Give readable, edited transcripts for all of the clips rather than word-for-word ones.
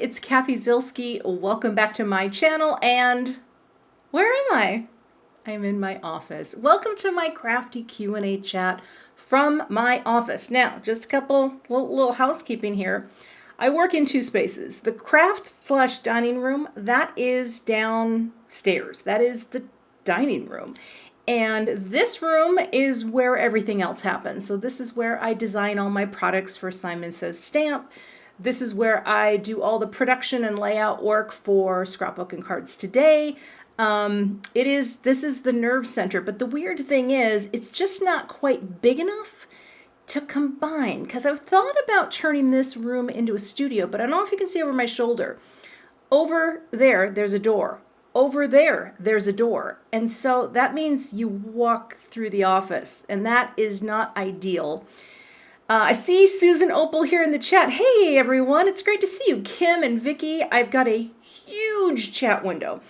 it's Cathy Zilski. Welcome back to my channel, and where am I? I'm in my office. Welcome to my Crafty Q&A chat from my office. Now, just a couple little housekeeping here. I work in two spaces. The craft/dining room, that is downstairs. That is the dining room. And this room is where everything else happens. So this is where I design all my products for Simon Says Stamp. This is where I do all the production and layout work for Scrapbooking Cards Today. This is the nerve center, but the weird thing is it's just not quite big enough to combine, because I've thought about turning this room into a studio, but I don't know if you can see over my shoulder. Over there, there's a door. Over there, there's a door. And so that means you walk through the office, and that is not ideal. I see Susan Opal here in the chat. Hey everyone, it's great to see you. Kim and Vicky, I've got a huge chat window,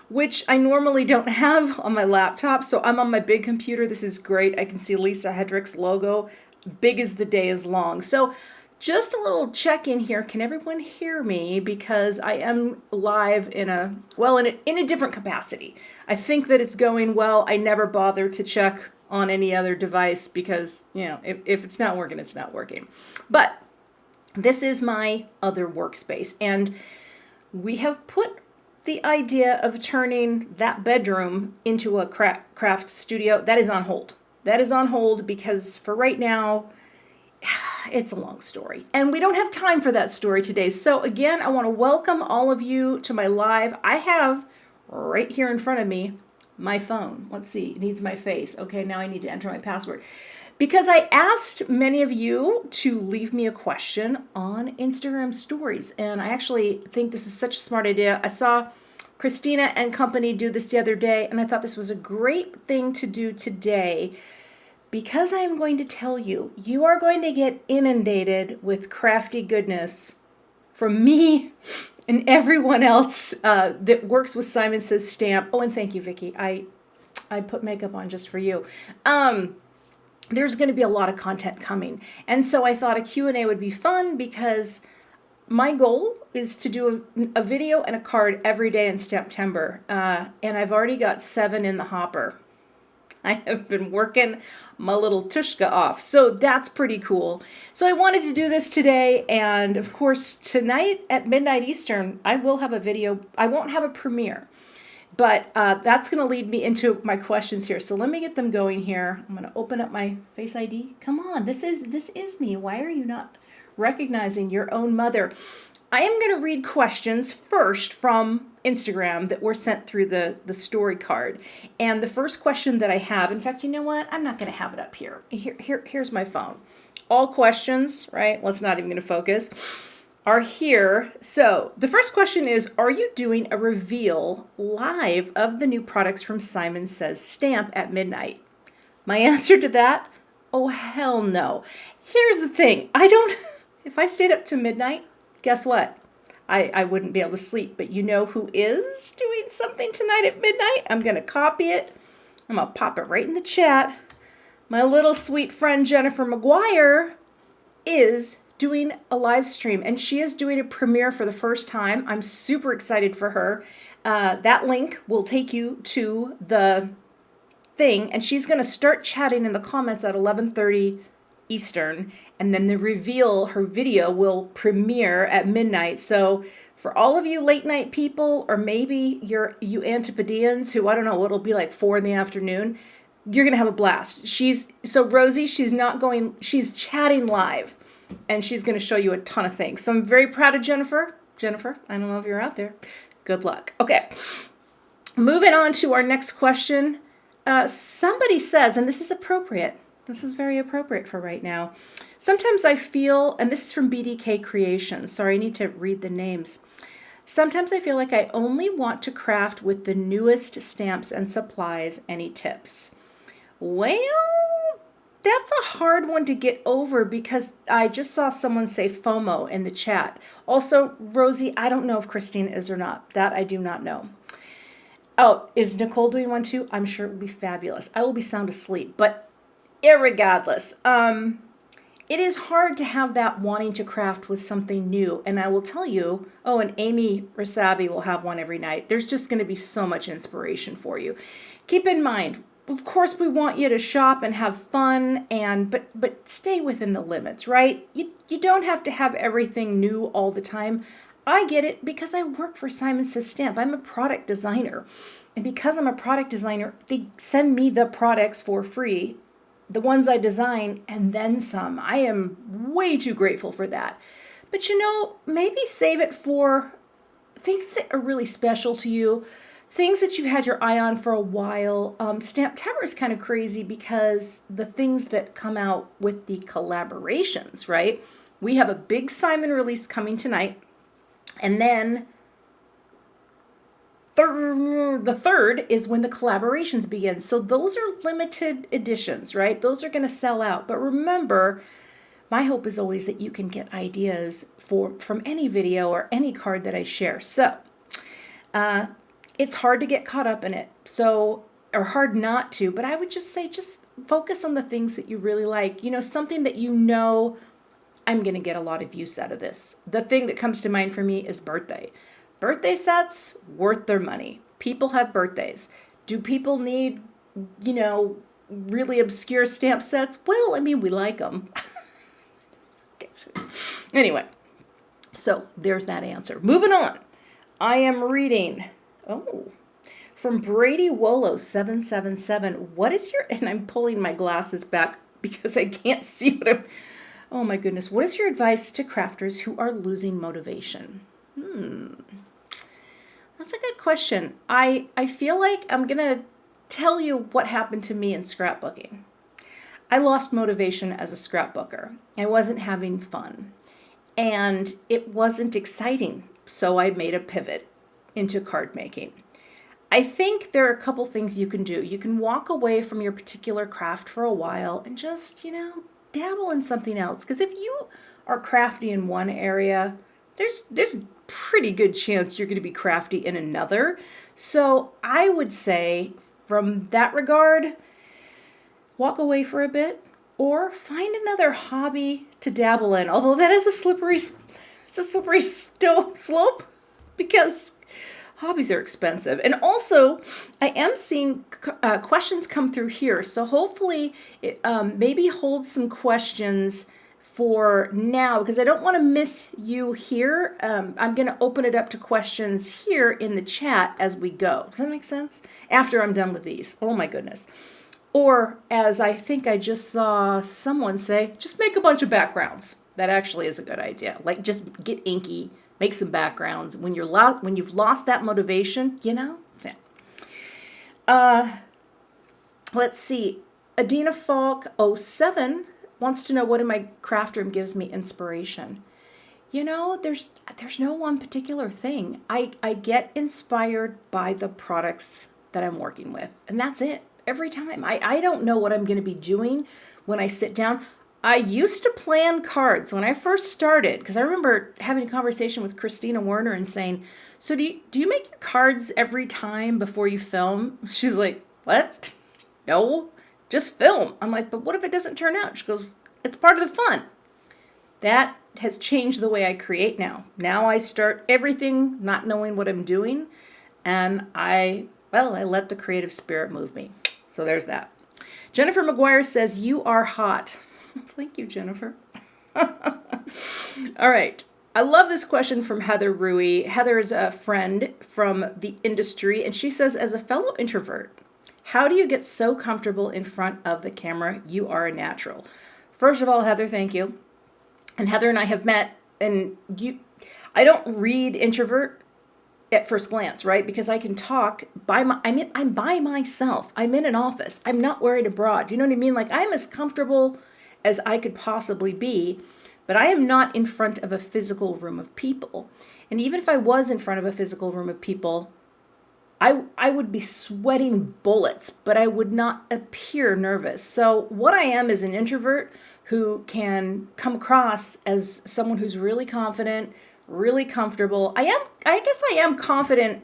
which I normally don't have on my laptop. So I'm on my big computer. This is great. I can see Lisa Hedrick's logo, big as the day is long. So just a little check-in here. Can everyone hear me? Because I am live in a different capacity. I think that it's going well. I never bother to check on any other device because, if it's not working, it's not working. But this is my other workspace, and we have put the idea of turning that bedroom into a craft studio. That is on hold. That is on hold because for right now, it's a long story, and we don't have time for that story today. So again, I want to welcome all of you to my live. I have right here in front of me my phone. Let's see, it needs my face. Okay, now I need to enter my password. Because I asked many of you to leave me a question on Instagram stories, and I actually think this is such a smart idea. I saw Christina and company do this the other day, and I thought this was a great thing to do today, because I am going to tell you, you are going to get inundated with crafty goodness from me and everyone else that works with Simon Says Stamp. Oh, and thank you, Vicky. I put makeup on just for you. There's going to be a lot of content coming. And so I thought a Q&A would be fun because my goal is to do a video and a card every day in September. And I've already got 7 in the hopper. I have been working my little tushka off. So that's pretty cool. So I wanted to do this today. And of course, tonight at midnight Eastern, I will have a video. I won't have a premiere, but that's going to lead me into my questions here. So let me get them going here. I'm going to open up my Face ID. Come on, this is me. Why are you not recognizing your own mother? I am going to read questions first from Instagram that were sent through the story card. And the first question that I have, in fact, you know what? I'm not going to have it up here. Here's my phone. All questions, right? Well, it's not even going to focus, are here. So the first question is, are you doing a reveal live of the new products from Simon Says Stamp at midnight? My answer to that, oh, hell no. Here's the thing. If I stayed up to midnight, guess what? I wouldn't be able to sleep, but you know who is doing something tonight at midnight? I'm going to copy it. I'm going to pop it right in the chat. My little sweet friend Jennifer McGuire is doing a live stream, and she is doing a premiere for the first time. I'm super excited for her. That link will take you to the thing, and she's going to start chatting in the comments at 11:30 Eastern, and then the reveal, her video will premiere at midnight. So for all of you late night people, or maybe you Antipodeans who, I don't know, it'll be like 4 in the afternoon, you're gonna have a blast. Rosie, she's chatting live, and she's gonna show you a ton of things. So I'm very proud of Jennifer. Jennifer, I don't know if you're out there. Good luck. Okay, moving on to our next question. Somebody says, and this is appropriate, this is very appropriate for right now. Sometimes I feel, and this is from BDK Creations, sorry, I need to read the names. Sometimes I feel like I only want to craft with the newest stamps and supplies. Any tips? Well, that's a hard one to get over because I just saw someone say FOMO in the chat. Also, Rosie, I don't know if Christine is or not. That I do not know. Oh, is Nicole doing one too? I'm sure it would be fabulous. I will be sound asleep, but irregardless, it is hard to have that wanting to craft with something new. And I will tell you, oh, and Amy Rasavi will have one every night. There's just going to be so much inspiration for you. Keep in mind, of course, we want you to shop and have fun, but stay within the limits, right? You don't have to have everything new all the time. I get it because I work for Simon Says Stamp. I'm a product designer. And because I'm a product designer, they send me the products for free, the ones I design, and then some. I am way too grateful for that. But maybe save it for things that are really special to you, things that you've had your eye on for a while. Stamptober is kind of crazy because the things that come out with the collaborations, right? We have a big Simon release coming tonight. And then the third is when the collaborations begin. So those are limited editions, right? Those are going to sell out. But remember, my hope is always that you can get ideas from any video or any card that I share. So it's hard to get caught up in it. Or hard not to, but I would just say, just focus on the things that you really like. Something that I'm going to get a lot of use out of this. The thing that comes to mind for me is birthday. Birthday sets, worth their money. People have birthdays. Do people need, really obscure stamp sets? Well, we like them. Anyway, so there's that answer. Moving on. I am reading, from Brady Wolo 777. What is and I'm pulling my glasses back because I can't see oh my goodness. What is your advice to crafters who are losing motivation? That's a good question. I feel like I'm going to tell you what happened to me in scrapbooking. I lost motivation as a scrapbooker. I wasn't having fun. And it wasn't exciting. So I made a pivot into card making. I think there are a couple things you can do. You can walk away from your particular craft for a while and just, dabble in something else. Because if you are crafty in one area, there's a pretty good chance you're going to be crafty in another. So I would say from that regard, walk away for a bit or find another hobby to dabble in. Although that is a slippery slope because hobbies are expensive. And also, I am seeing questions come through here. So hopefully, maybe hold some questions for now because I don't want to miss you here. I'm going to open it up to questions here in the chat as we go. Does that make sense? After I'm done with these. Oh my goodness. Or as I think I just saw someone say, just make a bunch of backgrounds. That actually is a good idea. Like just get inky, make some backgrounds. When you've lost that motivation, Yeah. Let's see. Adina Falk 07 wants to know what in my craft room gives me inspiration. There's no one particular thing. I get inspired by the products that I'm working with, and that's it. Every time. I don't know what I'm going to be doing when I sit down. I used to plan cards when I first started because I remember having a conversation with Christina Werner and saying, so do you make your cards every time before you film? She's like, what? No, just film. I'm like, but what if it doesn't turn out? She goes, it's part of the fun. That has changed the way I create now. Now I start everything not knowing what I'm doing, and I let the creative spirit move me. So there's that. Jennifer McGuire says, you are hot. Thank you, Jennifer. All right. I love this question from Heather Rui. Heather is a friend from the industry, and she says, as a fellow introvert, how do you get so comfortable in front of the camera? You are a natural. First of all, Heather, thank you. And Heather and I have met, and I don't read introvert at first glance, right? Because I can talk I'm by myself. I'm in an office. I'm not worried abroad. Do you know what I mean? Like I'm as comfortable as I could possibly be, but I am not in front of a physical room of people. And even if I was in front of a physical room of people, I would be sweating bullets, but I would not appear nervous. So what I am is an introvert who can come across as someone who's really confident, really comfortable. I guess I am confident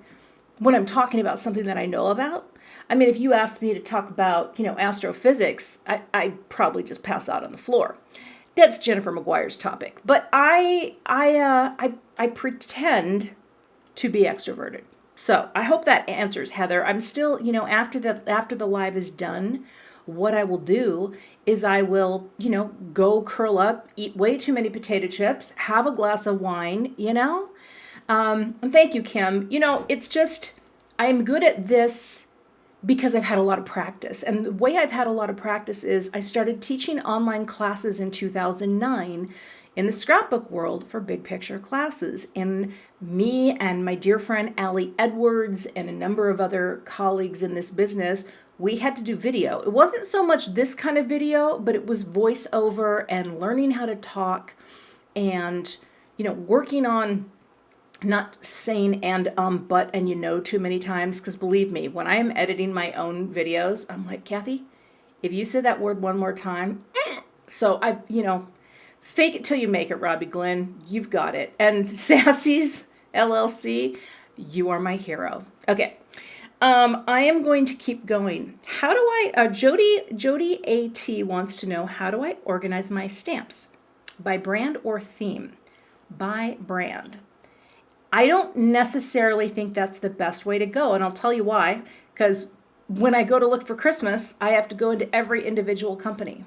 when I'm talking about something that I know about. I mean, if you asked me to talk about, astrophysics, I'd probably just pass out on the floor. That's Jennifer McGuire's topic. But I pretend to be extroverted. So I hope that answers, Heather. I'm still, after the live is done, what I will do is I will, go curl up, eat way too many potato chips, have a glass of wine, And thank you, Kim. It's just, I'm good at this because I've had a lot of practice. And the way I've had a lot of practice is I started teaching online classes in 2009 in the scrapbook world for big picture classes. And me and my dear friend Allie Edwards and a number of other colleagues in this business, we had to do video. It wasn't so much this kind of video, but it was voiceover and learning how to talk and, working on not saying but, and too many times, because believe me, when I am editing my own videos, I'm like, Cathy, if you say that word one more time, so fake it till you make it, Robbie Glenn, you've got it. And Sassy's LLC, you are my hero. Okay, I am going to keep going. How do I, Jody AT wants to know, how do I organize my stamps? By brand or theme? By brand. I don't necessarily think that's the best way to go, and I'll tell you why. Because when I go to look for Christmas, I have to go into every individual company.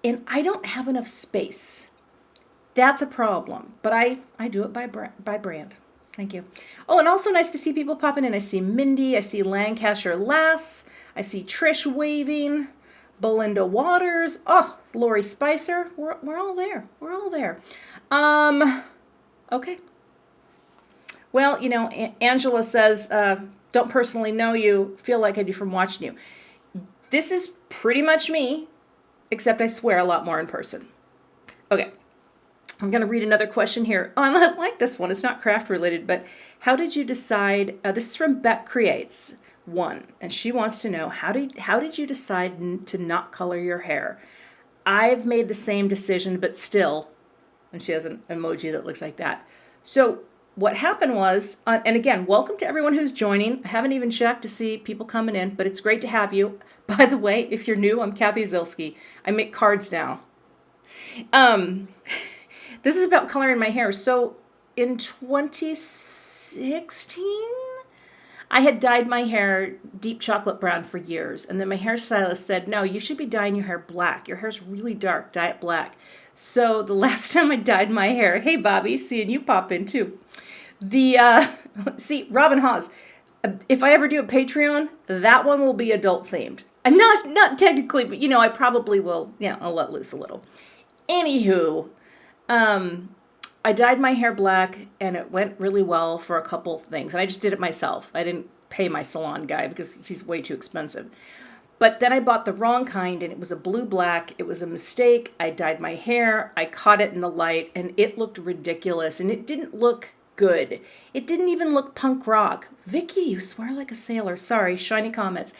And I don't have enough space. That's a problem. But I do it by brand. Thank you. Oh, and also nice to see people popping in. I see Mindy. I see Lancashire Les. I see Trish waving. Belinda Waters. Oh, Lori Spicer. We're all there. We're all there. Okay. Well, Angela says, don't personally know you, feel like I do from watching you. This is pretty much me, except I swear a lot more in person. Okay, I'm going to read another question here. Oh, I like this one. It's not craft related, but how did you decide, this is from Beck Creates 1, and she wants to know, how did you decide to not color your hair? I've made the same decision, but still, and she has an emoji that looks like that. So what happened was, and again, welcome to everyone who's joining. I haven't even checked to see people coming in, but it's great to have you. By the way, if you're new, I'm Cathy Zilski. I make cards now. This is about coloring my hair. So in 2016, I had dyed my hair deep chocolate brown for years. And then my hairstylist said, no, you should be dyeing your hair black. Your hair's really dark, dye it black. So the last time I dyed my hair, hey Bobby, seeing you pop in too. See, Robin Hawes, if I ever do a Patreon, that one will be adult themed. I'm not technically, but I probably will, I'll let loose a little. Anywho, I dyed my hair black and it went really well for a couple things. And I just did it myself. I didn't pay my salon guy because he's way too expensive. But then I bought the wrong kind and it was a blue-black. It was a mistake. I dyed my hair. I caught it in the light and it looked ridiculous and it didn't look good. It didn't even look punk rock. Vicky, you swear like a sailor. Sorry, shiny comments.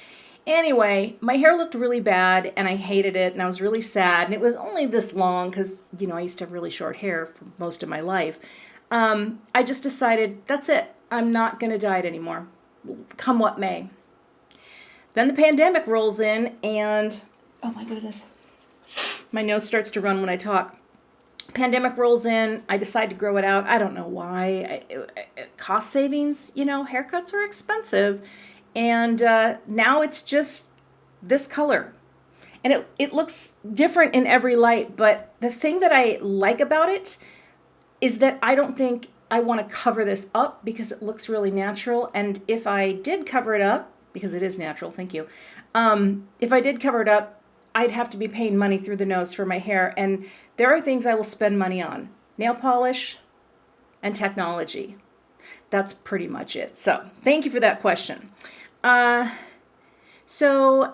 Anyway, my hair looked really bad and I hated it and I was really sad. And it was only this long because, I used to have really short hair for most of my life. I just decided, that's it. I'm not going to dye it anymore. Come what may. Then the pandemic rolls in and, oh my goodness, my nose starts to run when I talk. Pandemic rolls in, I decide to grow it out. I don't know why. Cost savings, haircuts are expensive. And now it's just this color. And it looks different in every light, but the thing that I like about it is that I don't think I want to cover this up because it looks really natural. And if I did cover it up, because it is natural, thank you. If I did cover it up, I'd have to be paying money through the nose for my hair. And there are things I will spend money on. Nail polish and technology. That's pretty much it. So thank you for that question. So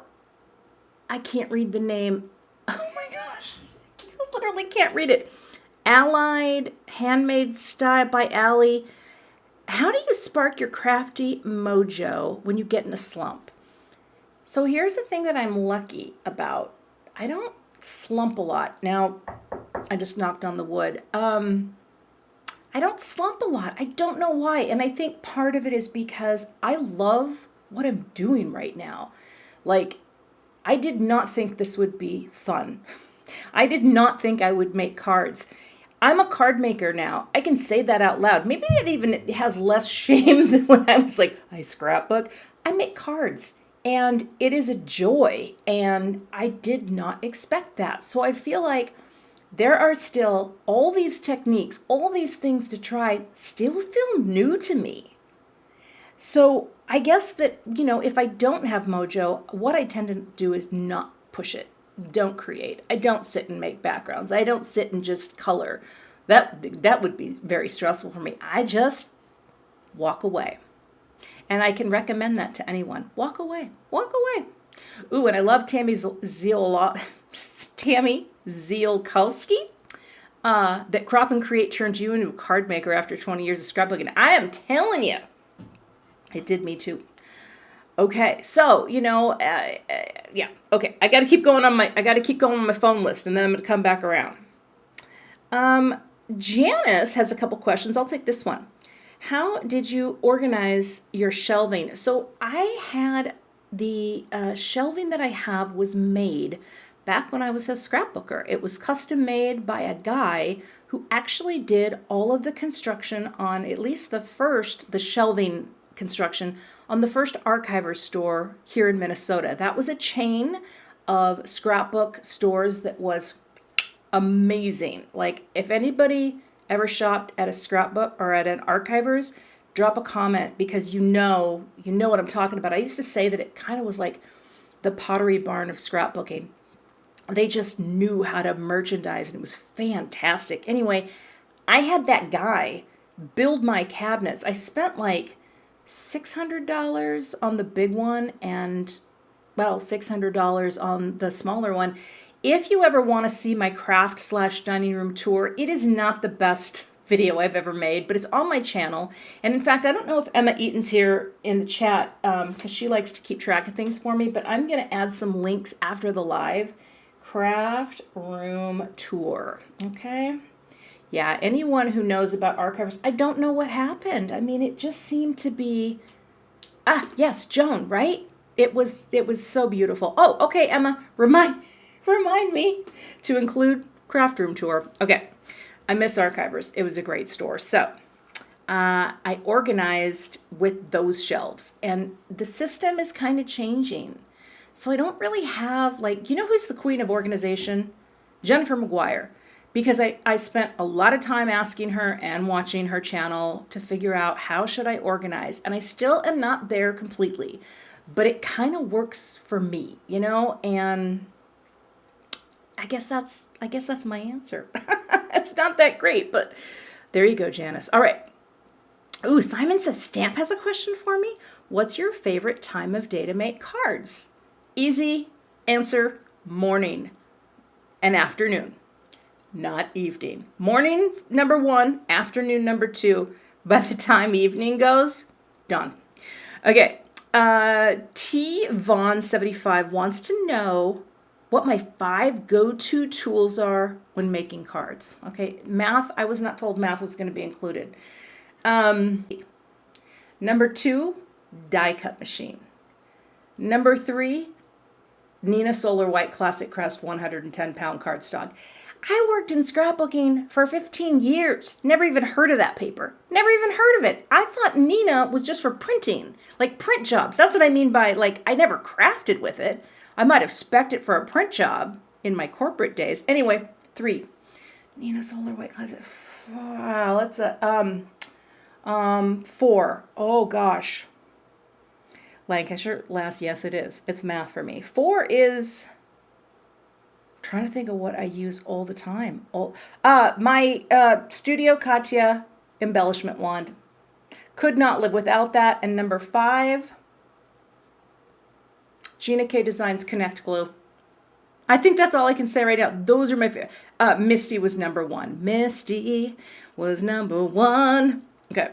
I can't read the name. Oh my gosh. I literally can't read it. Allied Handmade Style by Allie. How do you spark your crafty mojo when you get in a slump? So here's the thing that I'm lucky about. I don't slump a lot. Now, I just knocked on the wood. I don't slump a lot. I don't know why. And I think part of it is because I love what I'm doing right now. Like, I did not think this would be fun. I did not think I would make cards. I'm a card maker now. I can say that out loud. Maybe it even has less shame than when I was like, I scrapbook. I make cards and it is a joy. And I did not expect that. So I feel like there are still all these techniques, all these things to try, still feel new to me. So I guess that, if I don't have mojo, what I tend to do is not push it. Don't create. I don't sit and make backgrounds. I don't sit and just color. That would be very stressful for me. I just walk away. And I can recommend that to anyone. Walk away. Walk away. Ooh, and I love Tammy Zielkowski. That Crop and Create turned you into a card maker after 20 years of scrapbooking. I am telling you, it did me too. Okay, so yeah. Okay, I got to keep going on my phone list, and then I'm going to come back around. Janice has a couple questions. I'll take this one. How did you organize your shelving? So I had the shelving that I have was made back when I was a scrapbooker. It was custom made by a guy who actually did all of the construction on at least the shelving construction on the first archiver store here in Minnesota. That was a chain of scrapbook stores that was amazing. Like, if anybody ever shopped at a scrapbook or at an archiver's, drop a comment, because you know what I'm talking about. I used to say that it kind of was like the Pottery Barn of scrapbooking. They just knew how to merchandise, and it was fantastic. Anyway, I had that guy build my cabinets. I spent like $600 on the big one and, well, $600 on the smaller one. If you ever want to see my craft/dining room tour, it is not the best video I've ever made, but it's on my channel. And in fact, I don't know if Emma Eaton's here in the chat because she likes to keep track of things for me, but I'm going to add some links after the live. Craft room tour. Okay. Yeah, anyone who knows about archivers, I don't know what happened. I mean, it just seemed to be, yes, Joan, right? It was so beautiful. Oh, okay, Emma, remind me to include craft room tour. Okay, I miss Archivers. It was a great store. So I organized with those shelves, and the system is kind of changing. So I don't really have, like, who's the queen of organization? Jennifer McGuire. Because I spent a lot of time asking her and watching her channel to figure out how should I organize. And I still am not there completely, but it kind of works for me, and I guess that's my answer. It's not that great, but there you go, Janice. All right. Ooh, Simon says Stamp has a question for me. What's your favorite time of day to make cards? Easy answer, morning and afternoon. Not evening. Morning, number one, afternoon, number two. By the time evening goes, done. Okay. T Vaughn 75 wants to know what my 5 go-to tools are when making cards. Okay. Math, I was not told math was going to be included. Number 2, die cut machine. Number 3, Nina Solar White Classic Crest 110-pound cardstock. I worked in scrapbooking for 15 years. Never even heard of that paper. Never even heard of it. I thought Nina was just for printing, like print jobs. That's what I mean by, like, I never crafted with it. I might have spec'd it for a print job in my corporate days. Anyway, 3, Nina Solar White Classic. Wow, that's a 4. Oh gosh. Lancashire last. Yes, it is. It's math for me. 4 is. Trying to think of what I use all the time. My Studio Katya embellishment wand. Could not live without that. And number 5, Gina K Designs Connect Glue. I think that's all I can say right now. Those are my favorite. Misty was number 1. Misty was number 1. Okay.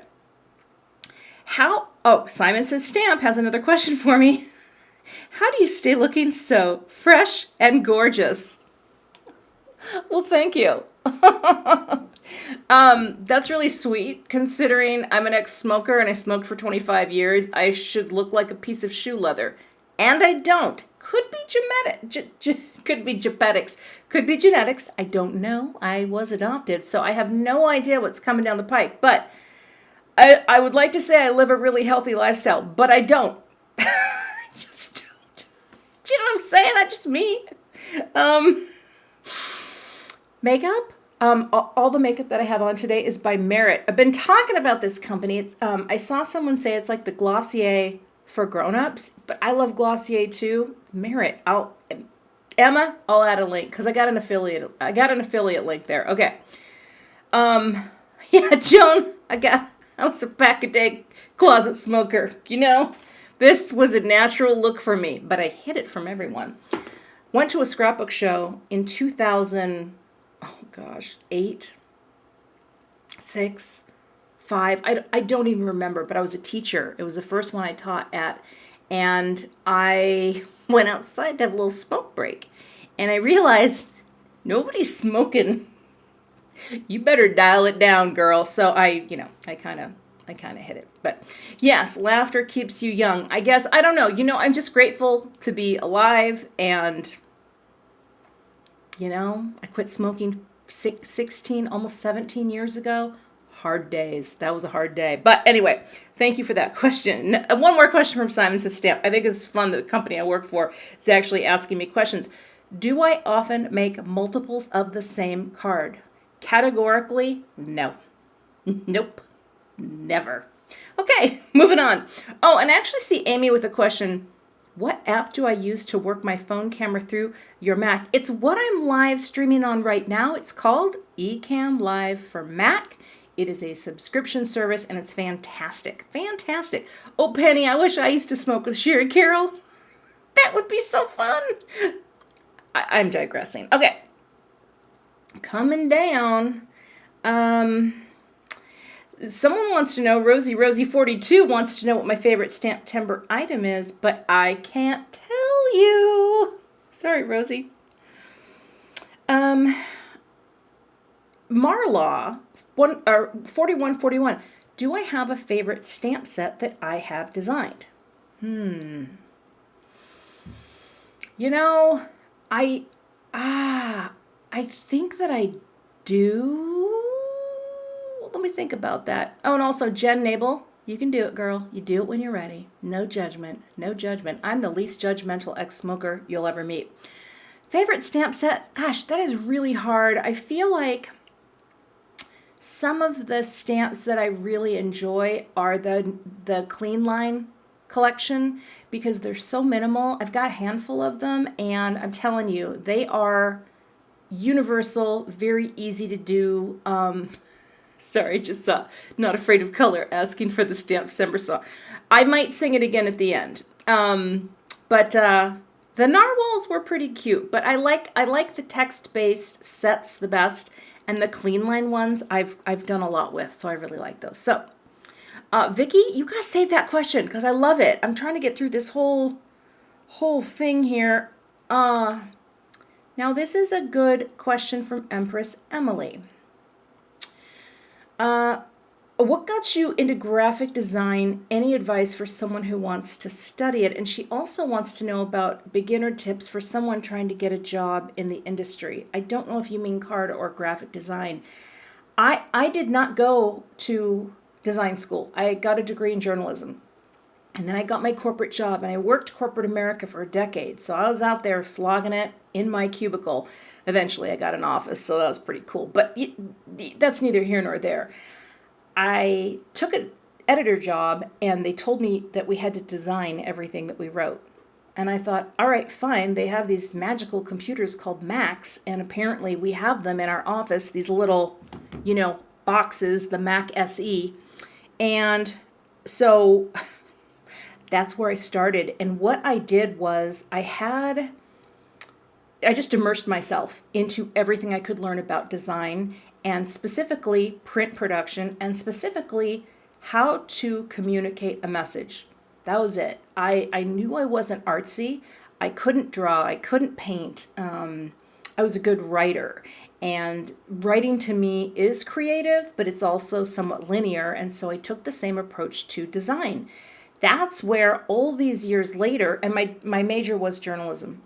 Simon says Stamp has another question for me. How do you stay looking so fresh and gorgeous? Well, thank you. That's really sweet, considering I'm an ex-smoker and I smoked for 25 years. I should look like a piece of shoe leather and I don't. Could be could be genetics. Could be genetics. I don't know. I was adopted, so I have no idea what's coming down the pike. But I would like to say I live a really healthy lifestyle, but I don't. I just don't. Do you know what I'm saying? That's just me. Makeup. All the makeup that I have on today is by Merit. I've been talking about this company. It's, I saw someone say it's like the Glossier for grown-ups, but I love Glossier too. Merit. Emma, I'll add a link because I got an affiliate link there. Okay. Yeah, Joan, I was a pack-a-day closet smoker. You know, this was a natural look for me, but I hid it from everyone. Went to a scrapbook show in 2000. Oh gosh, 8, 6, 5. I don't even remember, but I was a teacher. It was the first one I taught at. And I went outside to have a little smoke break. And I realized nobody's smoking. You better dial it down, girl. So I kind of hit it. But yes, laughter keeps you young. I guess, I don't know. I'm just grateful to be alive. And, I quit smoking 16, almost 17 years ago. Hard days. That was a hard day. But anyway, thank you for that question. One more question from Simon says, Stamp. I think it's fun that the company I work for is actually asking me questions. Do I often make multiples of the same card? Categorically, no. Nope. Never. Okay, moving on. Oh, and I actually see Amy with a question. What app do I use to work my phone camera through your Mac? It's what I'm live streaming on right now. It's called Ecamm Live for Mac. It is a subscription service, and it's fantastic. Fantastic. Oh, Penny, I wish I used to smoke with Sherry Carroll. That would be so fun. I'm digressing. Okay. Coming down. Someone wants to know, Rosie42 wants to know what my favorite Stamptember item is, but I can't tell you. Sorry, Rosie. Marlaw, 4141. Do I have a favorite stamp set that I have designed? I think that I do. Let me think about that. Oh, and also Jen Nabel, you can do it, girl. You do it when you're ready. No judgment. No judgment. I'm the least judgmental ex-smoker you'll ever meet. Favorite stamp set? Gosh, that is really hard. I feel like some of the stamps that I really enjoy are the Clean Line collection because they're so minimal. I've got a handful of them, and I'm telling you, they are universal, very easy to do. Sorry, just Not Afraid of Color asking for the Stamp December song. I might sing it again at the end. But the narwhals were pretty cute. But I like the text-based sets the best, and the Clean Line ones I've done a lot with, so I really like those. So, Vicki, you gotta save that question because I love it. I'm trying to get through this whole thing here. Now this is a good question from Empress Emily. What got you into graphic design? Any advice for someone who wants to study it? And she also wants to know about beginner tips for someone trying to get a job in the industry. I don't know if you mean card or graphic design. I did not go to design school. I got a degree in journalism. And then I got my corporate job, and I worked corporate America for a decade. So I was out there slogging it in my cubicle. Eventually I got an office, so that was pretty cool. But that's neither here nor there. I took an editor job, and they told me that we had to design everything that we wrote. And I thought, all right, fine. They have these magical computers called Macs, and apparently we have them in our office, these little, boxes, the Mac SE. And so that's where I started. And what I did was I just immersed myself into everything I could learn about design, and specifically print production, and specifically how to communicate a message. That was it. I knew I wasn't artsy. I couldn't draw. I couldn't paint. I was a good writer. And writing to me is creative, but it's also somewhat linear. And so I took the same approach to design. that's where all these years later, and my major was journalism,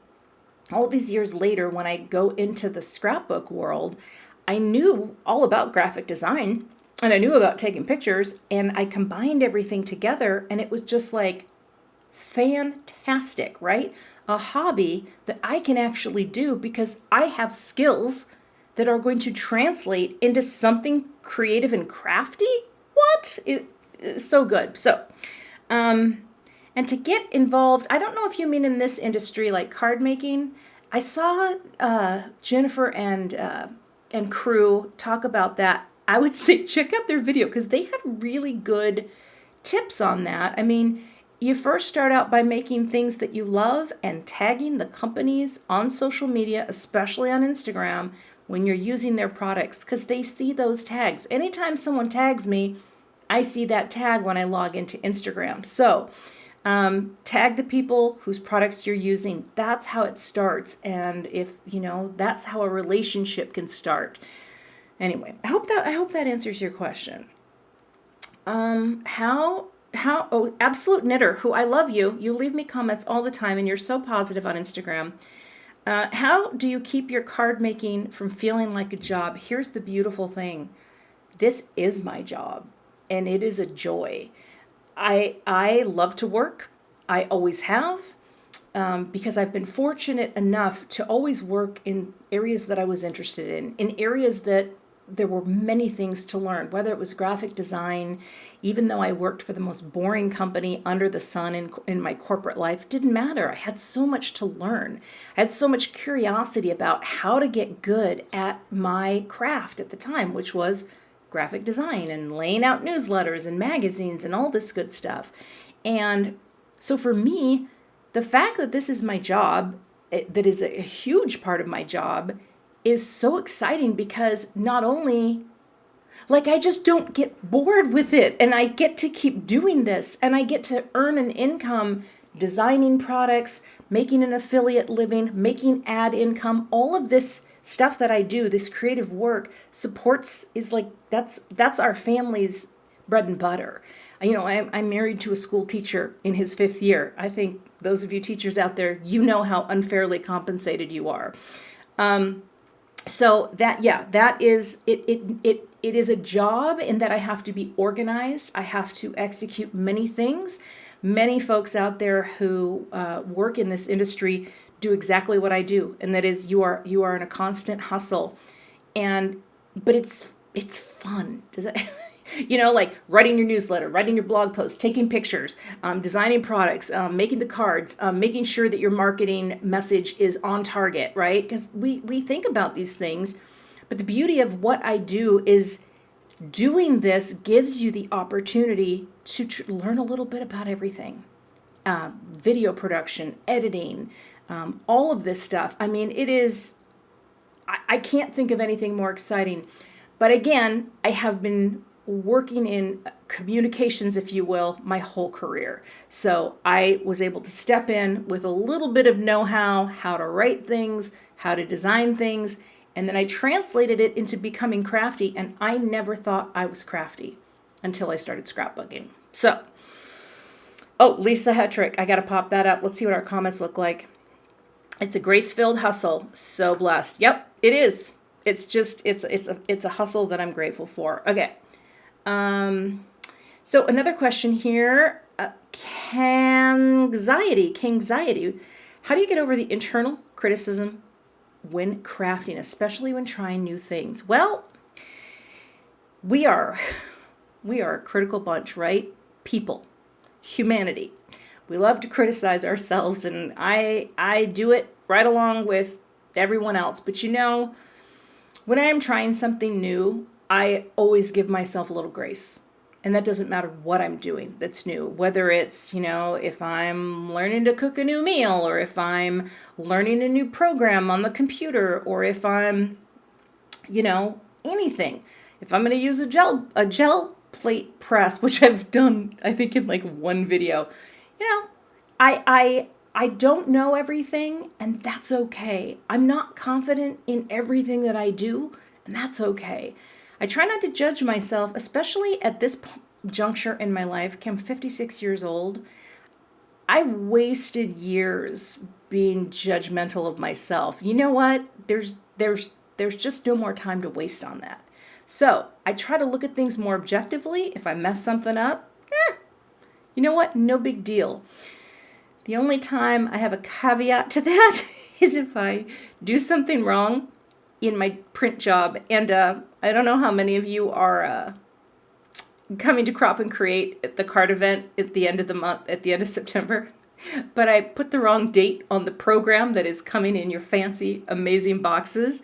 all these years later, when I go into the scrapbook world, I knew all about graphic design and I knew about taking pictures, and I combined everything together, and it was just like fantastic, right? A hobby that I can actually do because I have skills that are going to translate into something creative and crafty. What? It's so good. So, and to get involved, I don't know if you mean in this industry like card making. I saw Jennifer and crew talk about that. I would say check out their video because they have really good tips on that. I mean, you first start out by making things that you love and tagging the companies on social media, especially on Instagram, when you're using their products, because they see those tags. Anytime someone tags me, I see that tag when I log into Instagram. So tag the people whose products you're using. That's how it starts. And if, that's how a relationship can start. Anyway, I hope that answers your question. Absolute Knitter, who I love you. You leave me comments all the time and you're so positive on Instagram. How do you keep your card making from feeling like a job? Here's the beautiful thing. This is my job and it is a joy. I love to work. I always have, because I've been fortunate enough to always work in areas that I was interested in areas that there were many things to learn, whether it was graphic design, even though I worked for the most boring company under the sun in my corporate life, it didn't matter. I had so much to learn. I had so much curiosity about how to get good at my craft at the time, which was graphic design and laying out newsletters and magazines and all this good stuff. And so for me, the fact that this is my job, that is a huge part of my job, is so exciting because not only, I just don't get bored with it and I get to keep doing this and I get to earn an income designing products, making an affiliate living, making ad income, all of this stuff that I do, this creative work that's our family's bread and butter. I'm married to a school teacher in his 5th year. I think those of you teachers out there, how unfairly compensated you are. So that is it. It is a job in that I have to be organized. I have to execute many things. Many folks out there who work in this industry do exactly what I do, and that is you are in a constant hustle, but it's fun. Does it? Like writing your newsletter, writing your blog post, taking pictures, designing products, making the cards, making sure that your marketing message is on target, right? Because we think about these things, but the beauty of what I do is doing this gives you the opportunity to learn a little bit about everything. Video production, editing, all of this stuff. I mean, it is, I can't think of anything more exciting. But again, I have been working in communications, if you will, my whole career. So I was able to step in with a little bit of know-how, how to write things, how to design things, and then I translated it into becoming crafty, and I never thought I was crafty until I started scrapbooking. So, Lisa Hetrick, I got to pop that up. Let's see what our comments look like. It's a grace-filled hustle. So blessed. Yep, it is. It's just, it's a hustle that I'm grateful for. Okay. So another question here, Kangxiety. How do you get over the internal criticism when crafting, especially when trying new things? Well, we are a critical bunch, right? People, humanity. We love to criticize ourselves, and I do it right along with everyone else. But when I am trying something new, I always give myself a little grace. And that doesn't matter what I'm doing that's new, whether it's, if I'm learning to cook a new meal, or if I'm learning a new program on the computer, or if I'm, anything. If I'm going to use a gel plate press, which I've done, I think in one video, I don't know everything, and that's okay. I'm not confident in everything that I do, and that's okay. I try not to judge myself, especially at this juncture in my life. Okay, I'm 56 years old. I wasted years being judgmental of myself. You know what? There's just no more time to waste on that. So I try to look at things more objectively. If I mess something up, you know what? No big deal. The only time I have a caveat to that is if I do something wrong in my print job. And I don't know how many of you are coming to Crop and Create at the card event at the end of the month, at the end of September. But I put the wrong date on the program that is coming in your fancy, amazing boxes.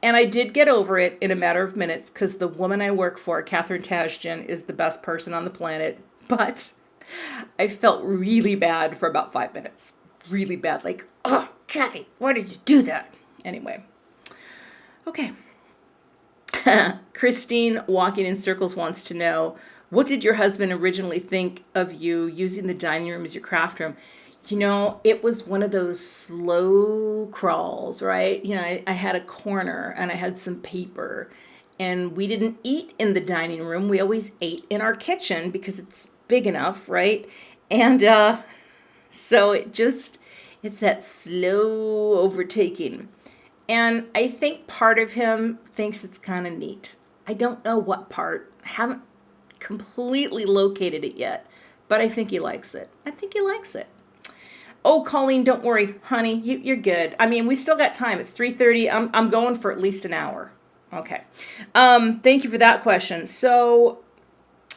And I did get over it in a matter of minutes because the woman I work for, Catherine Tasjan, is the best person on the planet. But I felt really bad for about 5 minutes. Really bad. Like, oh, Cathy, why did you do that? Anyway. Okay. Christine, walking in circles, wants to know, what did your husband originally think of you using the dining room as your craft room? You know, it was one of those slow crawls, right? You know, I had a corner and I had some paper, and we didn't eat in the dining room. We always ate in our kitchen because it's big enough, right? And so it's that slow overtaking. And I think part of him thinks it's kind of neat. I don't know what part. I haven't completely located it yet, but I think he likes it. I think he likes it. Oh, Colleen, don't worry, honey. You're good. I mean, we still got time. It's 3:30. I'm going for at least an hour. Okay. Thank you for that question. So,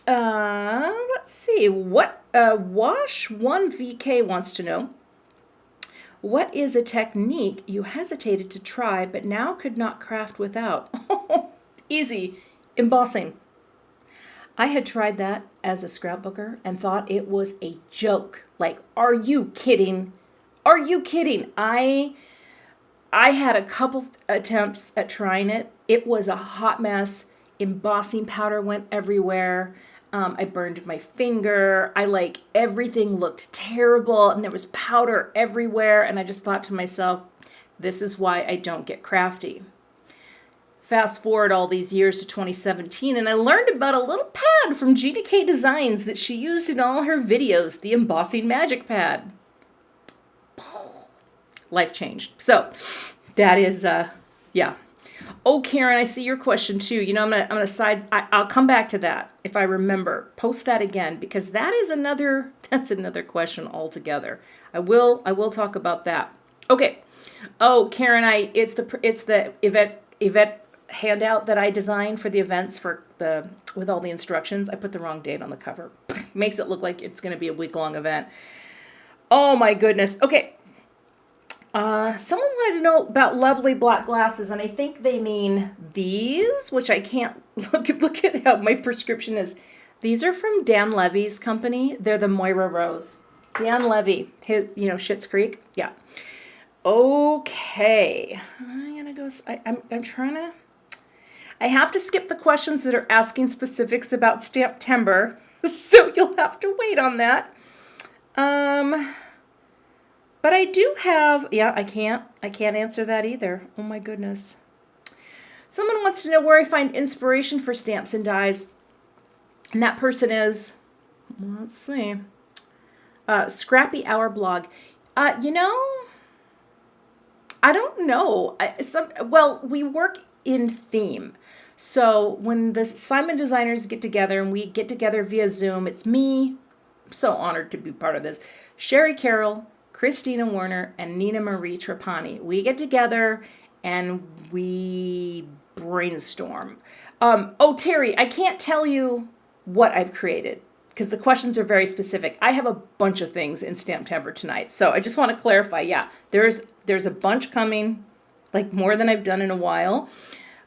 let's see. What Wash1VK wants to know. What is a technique you hesitated to try but now could not craft without? Easy. Embossing. I had tried that as a scrapbooker and thought it was a joke. Like, are you kidding? Are you kidding? I had a couple attempts at trying it. It was a hot mess. Embossing powder went everywhere. I burned my finger. Everything looked terrible, and there was powder everywhere. And I just thought to myself, this is why I don't get crafty. Fast forward all these years to 2017, and I learned about a little pad from Gina K Designs that she used in all her videos, the embossing magic pad. Life changed. So that is, yeah. Oh, Karen, I see your question too. You know, I'll come back to that if I remember. Post that again, because that's another question altogether. I will talk about that. Okay. Oh, Karen, it's the event handout that I designed for the events with all the instructions. I put the wrong date on the cover. Makes it look like it's going to be a week-long event. Oh my goodness. Okay. Someone wanted to know about lovely black glasses, and I think they mean these, which I can't look at how my prescription is. These are from Dan Levy's company. They're the Moira Rose. Dan Levy, Schitt's Creek. Yeah. Okay. I'm gonna go. I'm trying to. I have to skip the questions that are asking specifics about Stamptember, so you'll have to wait on that. But I do have, I can't answer that either. Oh my goodness. Someone wants to know where I find inspiration for stamps and dies. And that person is, let's see, Scrappy Hour blog. I don't know. We work in theme. So when the Simon designers get together and we get together via Zoom, it's me, I'm so honored to be part of this, Sherry Carroll, Christina Warner, and Nina Marie Trapani. We get together and we brainstorm. Terry, I can't tell you what I've created because the questions are very specific. I have a bunch of things in Stamptember tonight. So I just want to clarify, there's a bunch coming, like more than I've done in a while,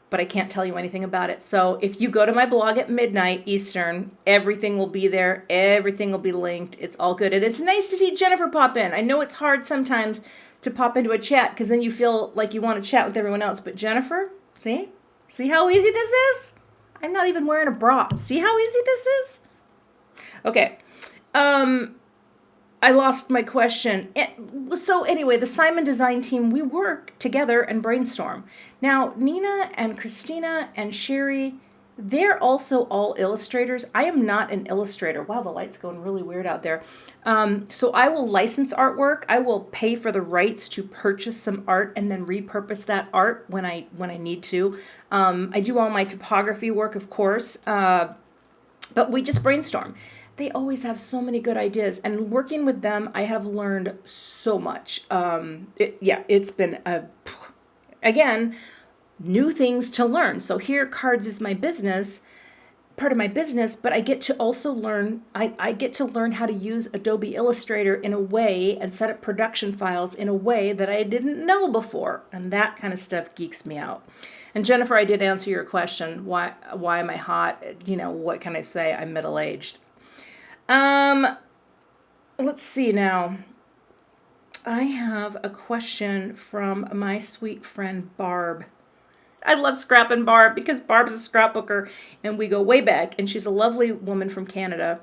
but I can't tell you anything about it. So if you go to my blog at midnight Eastern, everything will be there. Everything will be linked. It's all good. And it's nice to see Jennifer pop in. I know it's hard sometimes to pop into a chat because then you feel like you want to chat with everyone else. But Jennifer, see how easy this is? I'm not even wearing a bra. See how easy this is? Okay. I lost my question. So anyway, the Simon design team, we work together and brainstorm. Now, Nina and Christina and Sherry, They're also all illustrators. I am not an illustrator. Wow, the light's going really weird out there. So I will license artwork. I will pay for the rights to purchase some art and then repurpose that art when I need to. I do all my typography work, of course, but we just brainstorm. They always have so many good ideas, and working with them, I have learned so much. It's been again, new things to learn. So here, cards is my business, part of my business, but I get to also learn, I get to learn how to use Adobe Illustrator in a way and set up production files in a way that I didn't know before. And that kind of stuff geeks me out. And Jennifer, I did answer your question. Why am I hot? You know, what can I say? I'm middle-aged. Let's see now. I have a question from my sweet friend Barb. I love Scrap and Barb because Barb's a scrapbooker and we go way back, and she's a lovely woman from Canada.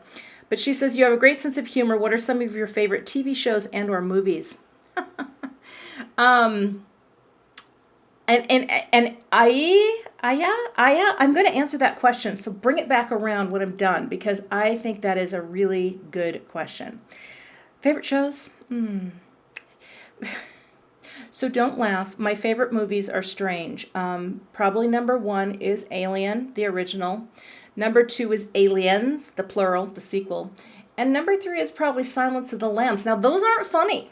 But she says, you have a great sense of humor. What are some of your favorite TV shows and or movies? I'm going to answer that question. So bring it back around when I'm done, because I think that is a really good question. Favorite shows? So don't laugh. My favorite movies are strange. Probably number 1 is Alien, the original. Number 2 is Aliens, the plural, the sequel. And number 3 is probably Silence of the Lambs. Now, those aren't funny,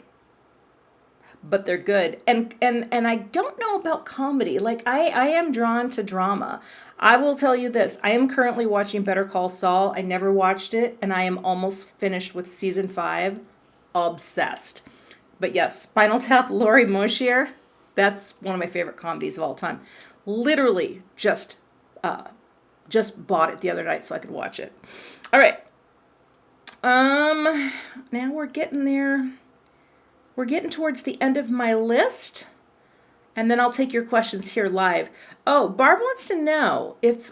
but they're good. And I don't know about comedy. Like, I am drawn to drama. I will tell you this. I am currently watching Better Call Saul. I never watched it, and I am almost finished with season 5. Obsessed. But yes, Spinal Tap, Laurie Moshier, that's one of my favorite comedies of all time. Literally just bought it the other night so I could watch it. All right. Now we're getting there. We're getting towards the end of my list, and then I'll take your questions here live. Oh, Barb wants to know if,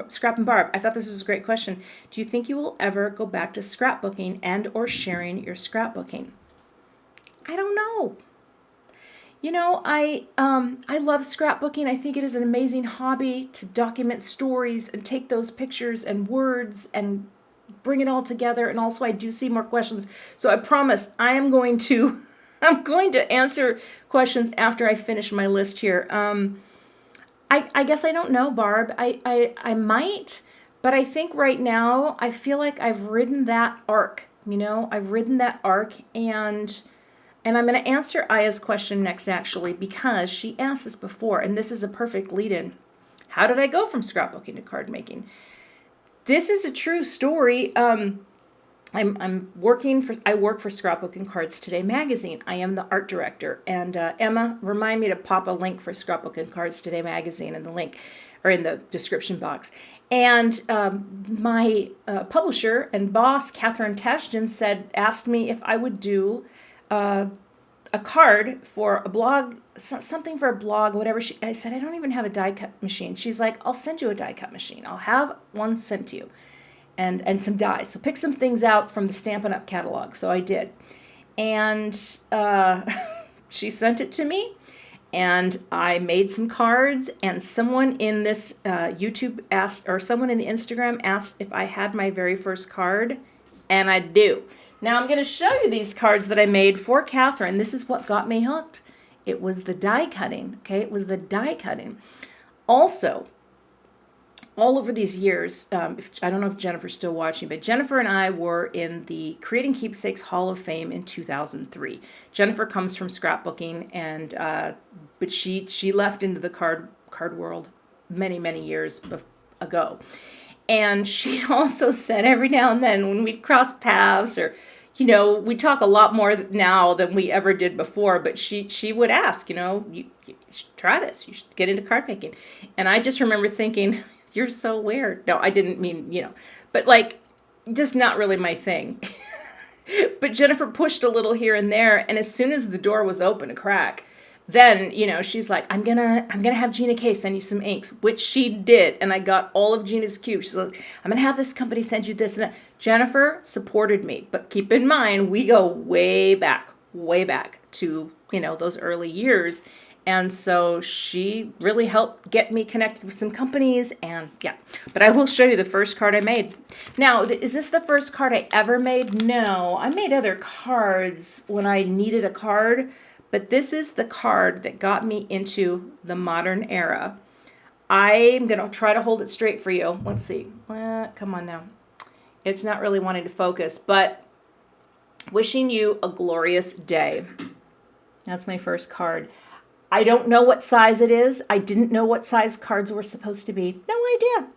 Scrap and Barb, I thought this was a great question. Do you think you will ever go back to scrapbooking and or sharing your scrapbooking? I don't know. You know, I love scrapbooking. I think it is an amazing hobby to document stories and take those pictures and words and bring it all together. And also I do see more questions. So I promise I'm going to answer questions after I finish my list here. I guess I don't know, Barb. I might, but I think right now I feel like I've ridden that arc. You know, I've ridden that arc, and I'm going to answer Aya's question next, actually, because she asked this before, and this is a perfect lead-in. How did I go from scrapbooking to card making? This is a true story. I work for Scrapbooking Cards Today magazine. I am the art director, and Emma, remind me to pop a link for Scrapbooking Cards Today magazine in the link or in the description box. And my publisher and boss, Catherine Tashjian, asked me if I would do a card for a blog, something for a blog, whatever. I said, I don't even have a die cut machine. She's like, I'll send you a die cut machine. I'll have one sent to you, and some dies. So pick some things out from the Stampin' Up! Catalog. So I did. And she sent it to me, and I made some cards, and someone in this YouTube asked, or someone in the Instagram asked if I had my very first card, and I do. Now I'm going to show you these cards that I made for Catherine. This is what got me hooked. It was the die cutting, okay? It was the die cutting. Also, all over these years, I don't know if Jennifer's still watching, but Jennifer and I were in the Creating Keepsakes Hall of Fame in 2003. Jennifer comes from scrapbooking, and but she left into the card world many years ago. And she also said every now and then when we'd cross paths, or, you know, we talk a lot more now than we ever did before, but she would ask, you know, you should try this. You should get into card making. And I just remember thinking, you're so weird. No, I didn't mean, you know, but like, just not really my thing. But Jennifer pushed a little here and there, and as soon as the door was open a crack, then, you know, she's like, I'm gonna have Gina K send you some inks, which she did, and I got all of Gina's cubes. She's like, I'm gonna have this company send you this and that. Jennifer supported me, but keep in mind, we go way back to, you know, those early years, And so she really helped get me connected with some companies, and yeah. But I will show you the first card I made. Now, is this the first card I ever made? No, I made other cards when I needed a card, but this is the card that got me into the modern era. I'm going to try to hold it straight for you. Let's see. Come on now. It's not really wanting to focus, but wishing you a glorious day. That's my first card. I don't know what size it is. I didn't know what size cards were supposed to be. No idea.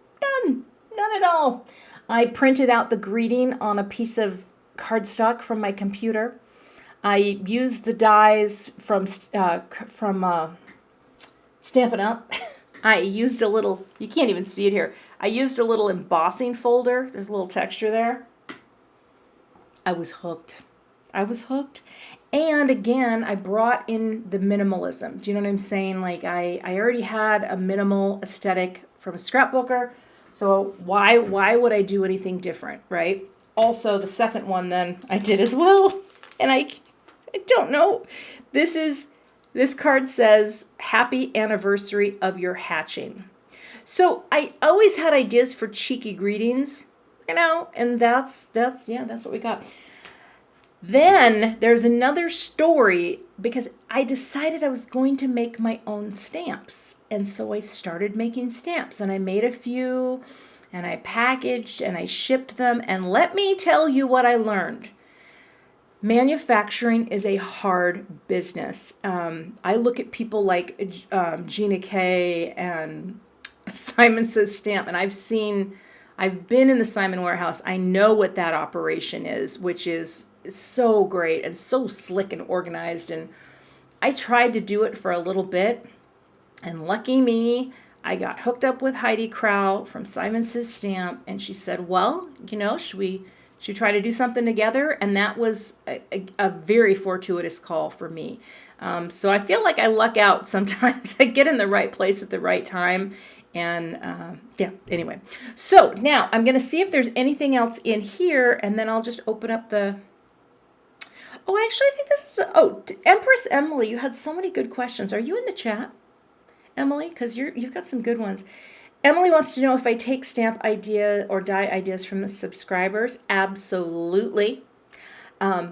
None at all. I printed out the greeting on a piece of cardstock from my computer. I used the dies from Stampin' Up. I used a little, you can't even see it here. I used a little embossing folder. There's a little texture there. I was hooked. And again, I brought in the minimalism. Do you know what I'm saying? Like I already had a minimal aesthetic from a scrapbooker. So why would I do anything different, right? Also, the second one then I did as well. And I don't know. This card says, happy anniversary of your hatching. So I always had ideas for cheeky greetings, and that's what we got. Then there's another story because I decided I was going to make my own stamps. And so I started making stamps, and I made a few, and I packaged and I shipped them. And let me tell you what I learned. Manufacturing is a hard business. I look at people like Gina K and Simon Says Stamp, and I've been in the Simon warehouse. I know what that operation is, which is so great and so slick and organized. And I tried to do it for a little bit, and lucky me, I got hooked up with Heidi Crow from Simon Says Stamp, and she said, well, should we try to do something together? And that was a very fortuitous call for me. So I feel like I luck out sometimes. I get in the right place at the right time. And anyway. So now I'm going to see if there's anything else in here, and then I'll just open up the... Oh, actually, I think this is... Empress Emily, you had so many good questions. Are you in the chat, Emily? Because you've got some good ones. Emily wants to know if I take stamp idea or die ideas from the subscribers. Absolutely.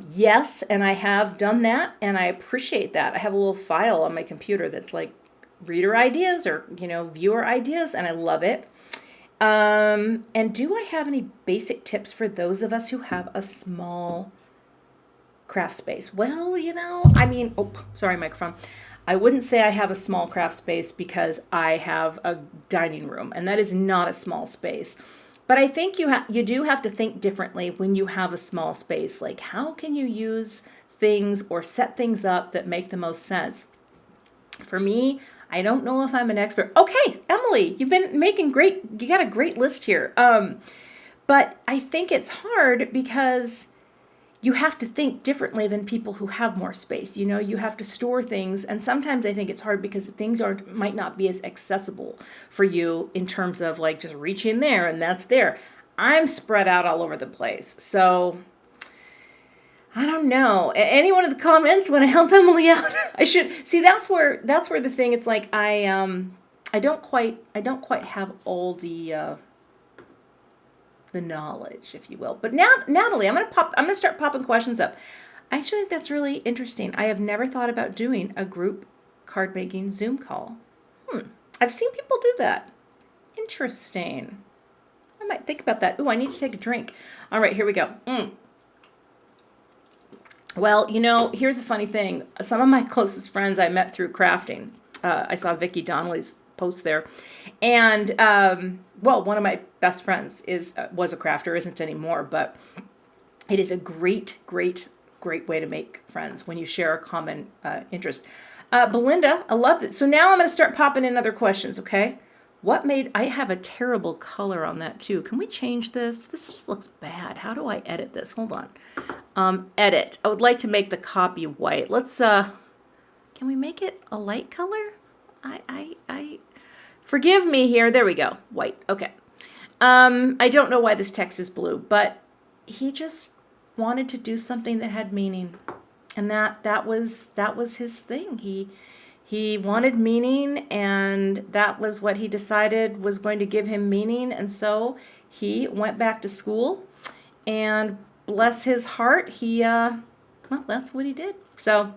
Yes, and I have done that, and I appreciate that. I have a little file on my computer that's like reader ideas or, viewer ideas, and I love it. And do I have any basic tips for those of us who have a small craft space? Well, sorry, microphone. I wouldn't say I have a small craft space because I have a dining room, and that is not a small space. But I think you do have to think differently when you have a small space. Like, how can you use things or set things up that make the most sense? For me, I don't know if I'm an expert. Okay, Emily, you've been making you got a great list here. But I think it's hard because you have to think differently than people who have more space. You have to store things, and sometimes I think it's hard because things might not be as accessible for you in terms of like just reach in there and that's there. I'm spread out all over the place, so I don't know. Anyone in the comments want to help Emily out? I should see. That's where the thing. It's like I don't quite have all the knowledge, if you will. But now, Natalie, I'm gonna start popping questions up. I actually think that's really interesting. I have never thought about doing a group card making Zoom call. I've seen people do that. Interesting. I might think about that. Ooh, I need to take a drink. All right, here we go. Well, here's a funny thing. Some of my closest friends I met through crafting. I saw Vicki Donnelly's post there, and one of my best friends was a crafter, isn't anymore, but it is a great way to make friends when you share a common interest. Belinda, I love it. So now I'm going to start popping in other questions, okay? I have a terrible color on that too. Can we change this? This just looks bad. How do I edit this? Hold on. Edit. I would like to make the copy white. Let's, can we make it a light color? Forgive me here. There we go. White. Okay. I don't know why this text is blue, but he just wanted to do something that had meaning, and that was his thing. He wanted meaning, and that was what he decided was going to give him meaning. And so he went back to school, and bless his heart, well, that's what he did. So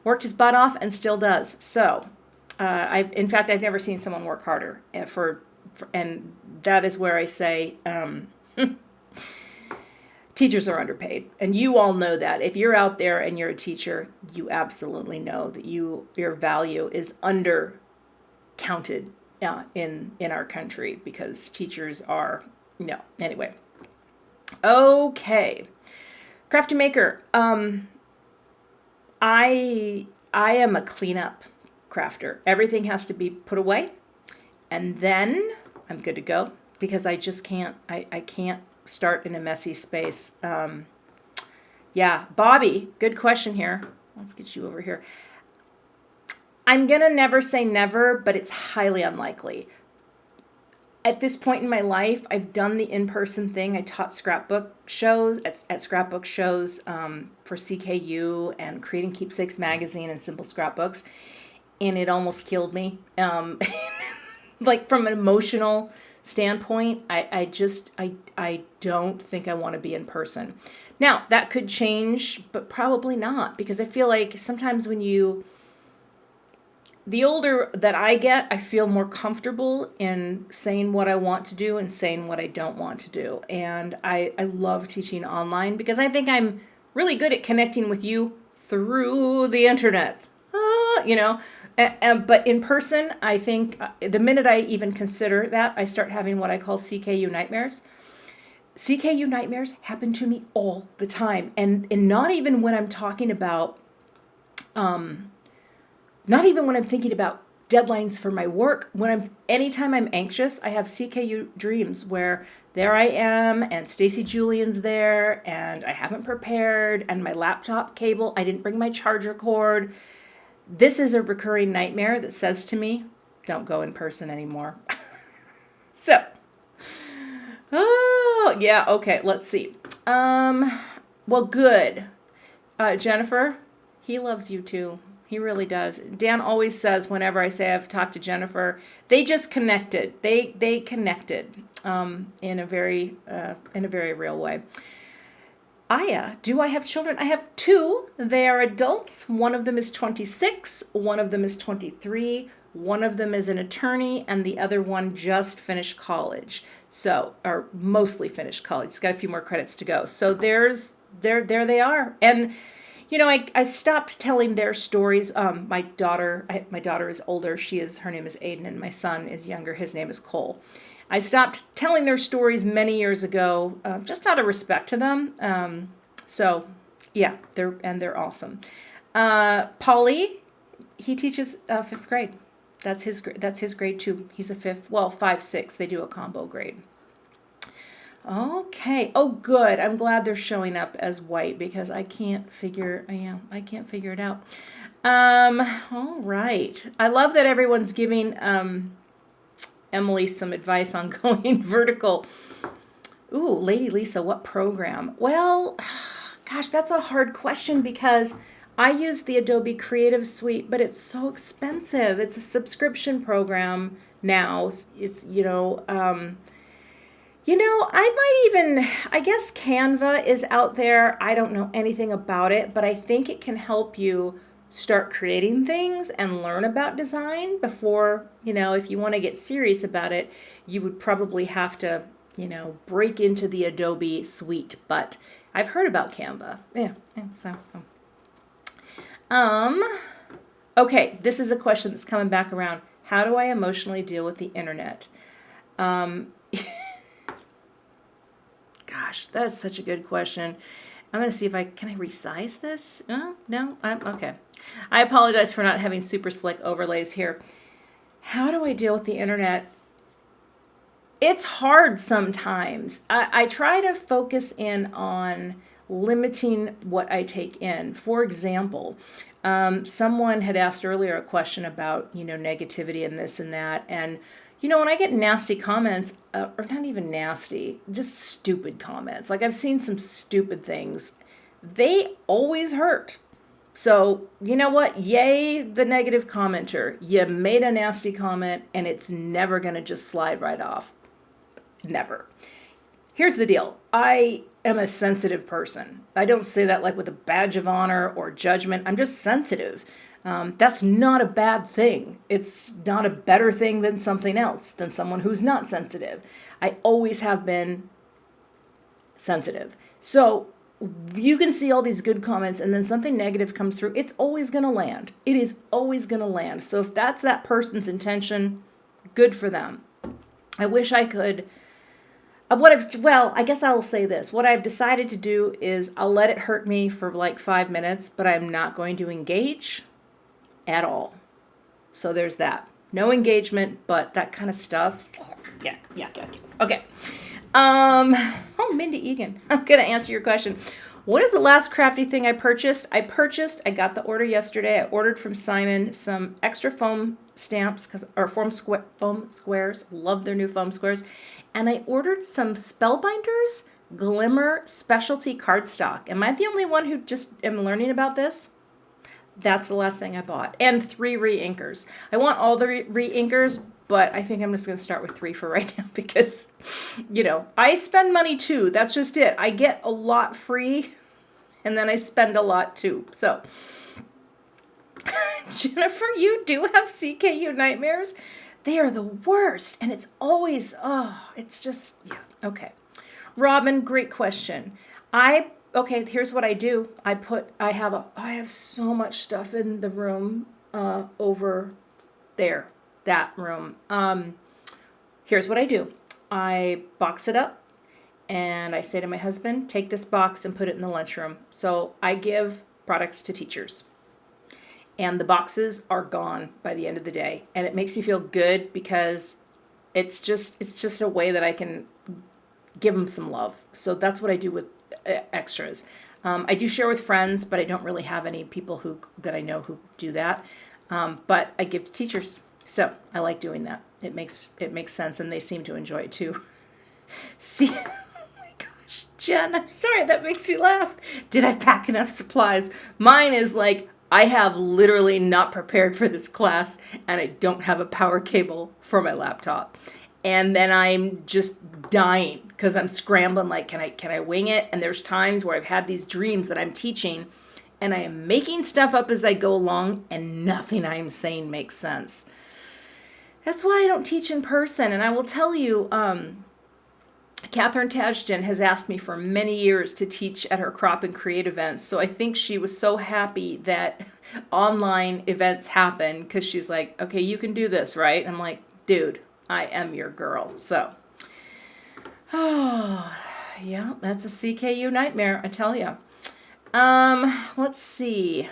worked his butt off and still does. So in fact, I've never seen someone work harder and that is where I say, teachers are underpaid, and you all know that. If you're out there and you're a teacher, you absolutely know that your value is undercounted in our country, because teachers are no. Anyway, okay, Crafty Maker. I am a cleanup crafter. Everything has to be put away, and then I'm good to go, because I just can't. I can't start in a messy space. Yeah, Bobby, good question here. Let's get you over here. I'm going to never say never, but it's highly unlikely. At this point in my life, I've done the in-person thing. I taught scrapbook shows at scrapbook shows for CKU and Creating Keepsakes magazine and Simple Scrapbooks, and it almost killed me. Like from an emotional standpoint, I don't think I want to be in person. Now, that could change, but probably not, because I feel like sometimes the older that I get, I feel more comfortable in saying what I want to do and saying what I don't want to do. And I love teaching online, because I think I'm really good at connecting with you through the internet. But in person, I think the minute I even consider that, I start having what I call CKU nightmares. CKU nightmares happen to me all the time. And not even when I'm talking about, not even when I'm thinking about deadlines for my work. Anytime I'm anxious, I have CKU dreams where there I am and Stacy Julian's there and I haven't prepared and my laptop cable, I didn't bring my charger cord. This is a recurring nightmare that says to me, don't go in person anymore. So, yeah, okay, let's see. Well, good. Jennifer, he loves you too. He really does. Dan always says whenever I say I've talked to Jennifer, they just connected. They connected in a very real way. Aya, do I have children? I have two. They are adults. One of them is 26. One of them is 23. One of them is an attorney, and the other one just finished college. Or mostly finished college. He's got a few more credits to go. So there they are. And I stopped telling their stories. My daughter is older. Her name is Aiden, and my son is younger. His name is Cole. I stopped telling their stories many years ago, just out of respect to them. So yeah, they're awesome. Polly, he teaches 5th grade. That's his grade too. He's a 5, 6. They do a combo grade. Okay. Oh, good. I'm glad they're showing up as white, because I can't figure it out. All right. I love that everyone's giving Emily some advice on going vertical. Ooh, Lady Lisa, what program? Well, gosh, that's a hard question, because I use the Adobe Creative Suite, but it's so expensive. It's a subscription program now. It's, I guess Canva is out there. I don't know anything about it, but I think it can help you start creating things and learn about design before, if you want to get serious about it, you would probably have to, break into the Adobe suite. But I've heard about Canva. Yeah. Okay, this is a question that's coming back around. How do I emotionally deal with the internet? Gosh, that is such a good question. I'm going to see if can I resize this? No? Okay. I apologize for not having super slick overlays here. How do I deal with the internet? It's hard sometimes. I try to focus in on limiting what I take in. For example, someone had asked earlier a question about, negativity and this and that. And when I get nasty comments, or not even nasty, just stupid comments, like I've seen some stupid things, they always hurt. So, you know what? Yay, the negative commenter. You made a nasty comment and it's never going to just slide right off. Never. Here's the deal. I am a sensitive person. I don't say that like with a badge of honor or judgment. I'm just sensitive. That's not a bad thing. It's not a better thing than something else, than someone who's not sensitive. I always have been sensitive. So you can see all these good comments and then something negative comes through. It's always going to land. It is always going to land. So if that's that person's intention, good for them. I wish I could. I guess I'll say this. What I've decided to do is I'll let it hurt me for like 5 minutes, but I'm not going to engage at all. So there's that. No engagement, but that kind of stuff. Yeah. Okay. Oh, Mindy Egan. I'm going to answer your question. What is the last crafty thing I purchased? I got the order yesterday. I ordered from Simon some extra foam stamps, or foam squares. Love their new foam squares. And I ordered some Spellbinders Glimmer specialty cardstock. Am I the only one who just am learning about this? That's the last thing I bought. And 3 re-inkers. I want all the re-inkers, but I think I'm just going to start with 3 for right now because, I spend money too. That's just it. I get a lot free and then I spend a lot too. So, Jennifer, you do have CKU nightmares? They are the worst. And it's always, it's just, yeah. Okay. Robin, great question. Okay, here's what I do. I have so much stuff in the room over there, that room. Here's what I do. I box it up and I say to my husband, take this box and put it in the lunchroom. So I give products to teachers. And the boxes are gone by the end of the day. And it makes me feel good because it's just a way that I can give them some love. So that's what I do with extras. I do share with friends, but I don't really have any people that I know who do that. But I give to teachers. So I like doing that. It makes sense, and they seem to enjoy it too. See, oh my gosh, Jen, I'm sorry that makes you laugh. Did I pack enough supplies? Mine is like, I have literally not prepared for this class, and I don't have a power cable for my laptop. And then I'm just dying because I'm scrambling like, can I wing it? And there's times where I've had these dreams that I'm teaching and I am making stuff up as I go along and nothing I'm saying makes sense. That's why I don't teach in person. And I will tell you, Catherine Tajjan has asked me for many years to teach at her crop and create events. So I think she was so happy that online events happen because she's like, okay, you can do this, right? And I'm like, dude, I am your girl. So, yeah, that's a CKU nightmare, I tell you. Let's see.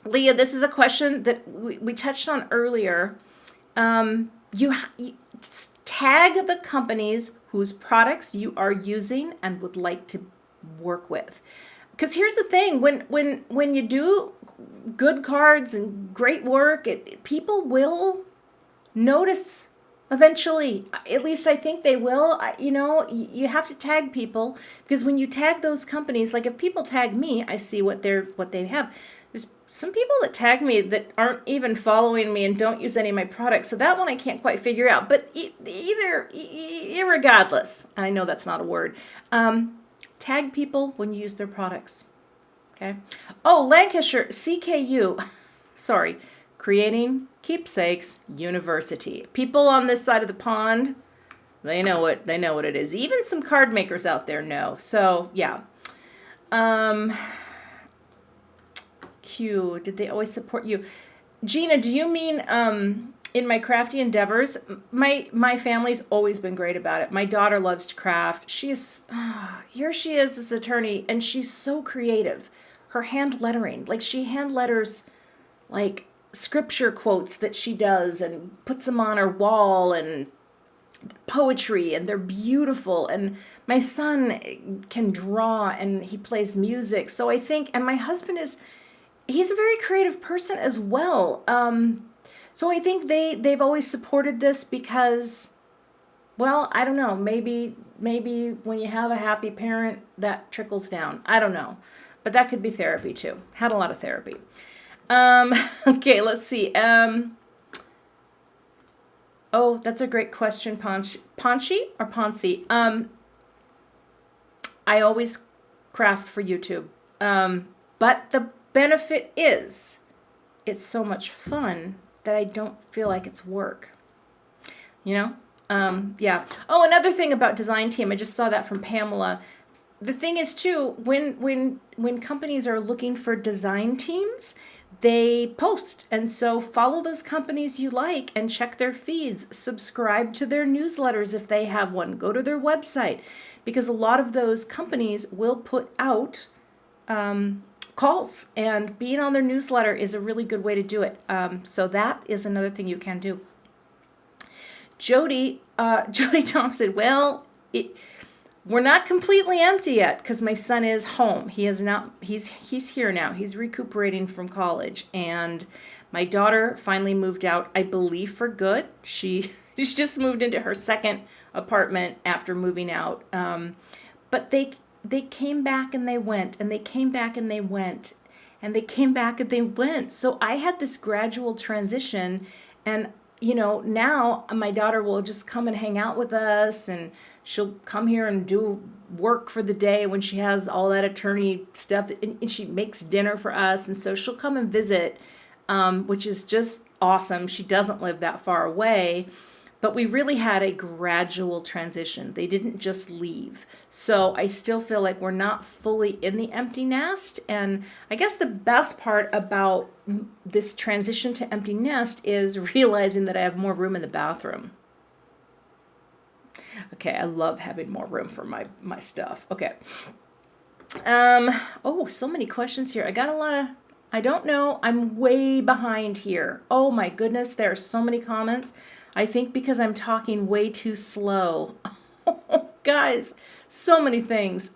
Leah, this is a question that we touched on earlier. You tag the companies whose products you are using and would like to work with. Because here's the thing, when you do good cards and great work, people will notice eventually. At least I think they will. You have to tag people because when you tag those companies, like if people tag me, I see what they have. There's some people that tag me that aren't even following me and don't use any of my products. So that one I can't quite figure out. But irregardless, and I know that's not a word, tag people when you use their products. Okay. Oh, Lancashire, CKU. Sorry. Creating Keepsakes University. People on this side of the pond, they know what it is. Even some card makers out there know. So, yeah. Q, did they always support you? Gina, do you mean in my crafty endeavors? My family's always been great about it. My daughter loves to craft. Here she is, this attorney, and she's so creative. Her hand lettering, like she hand letters like scripture quotes that she does and puts them on her wall, and poetry, and they're beautiful. And my son can draw and he plays music. So I think, and my husband he's a very creative person as well. So I think they've always supported this because, well, I don't know, maybe when you have a happy parent, that trickles down. I don't know. but that could be therapy too. Had a lot of therapy. Okay, let's see. Oh, that's a great question, Ponchi or Poncy? I always craft for YouTube. But the benefit is it's so much fun that I don't feel like it's work. You know? Yeah. Oh, another thing about design team, I just saw that from Pamela. The thing is too, when companies are looking for design teams, they post. And so follow those companies you like and check their feeds. Subscribe to their newsletters if they have one. Go to their website, because a lot of those companies will put out calls, and being on their newsletter is a really good way to do it. So that is another thing you can do. Jody Thompson, well, we're not completely empty yet because my son is home. He's here now. He's recuperating from college, and my daughter finally moved out, I believe for good. She just moved into her second apartment after moving out. But they came back and they went, and they came back and they went, and they came back and they went. So I had this gradual transition, and you know, now my daughter will just come and hang out with us, and she'll come here and do work for the day when she has all that attorney stuff, and she makes dinner for us, and so she'll come and visit, which is just awesome. She doesn't live that far away, but we really had a gradual transition. They didn't just leave. So I still feel like we're not fully in the empty nest. And I guess the best part about this transition to empty nest is realizing that I have more room in the bathroom. Okay, I love having more room for my stuff. Okay. Oh, so many questions here. I got a lot of, I don't know. I'm way behind here. Oh my goodness, there are so many comments. I think because I'm talking way too slow. Guys, so many things.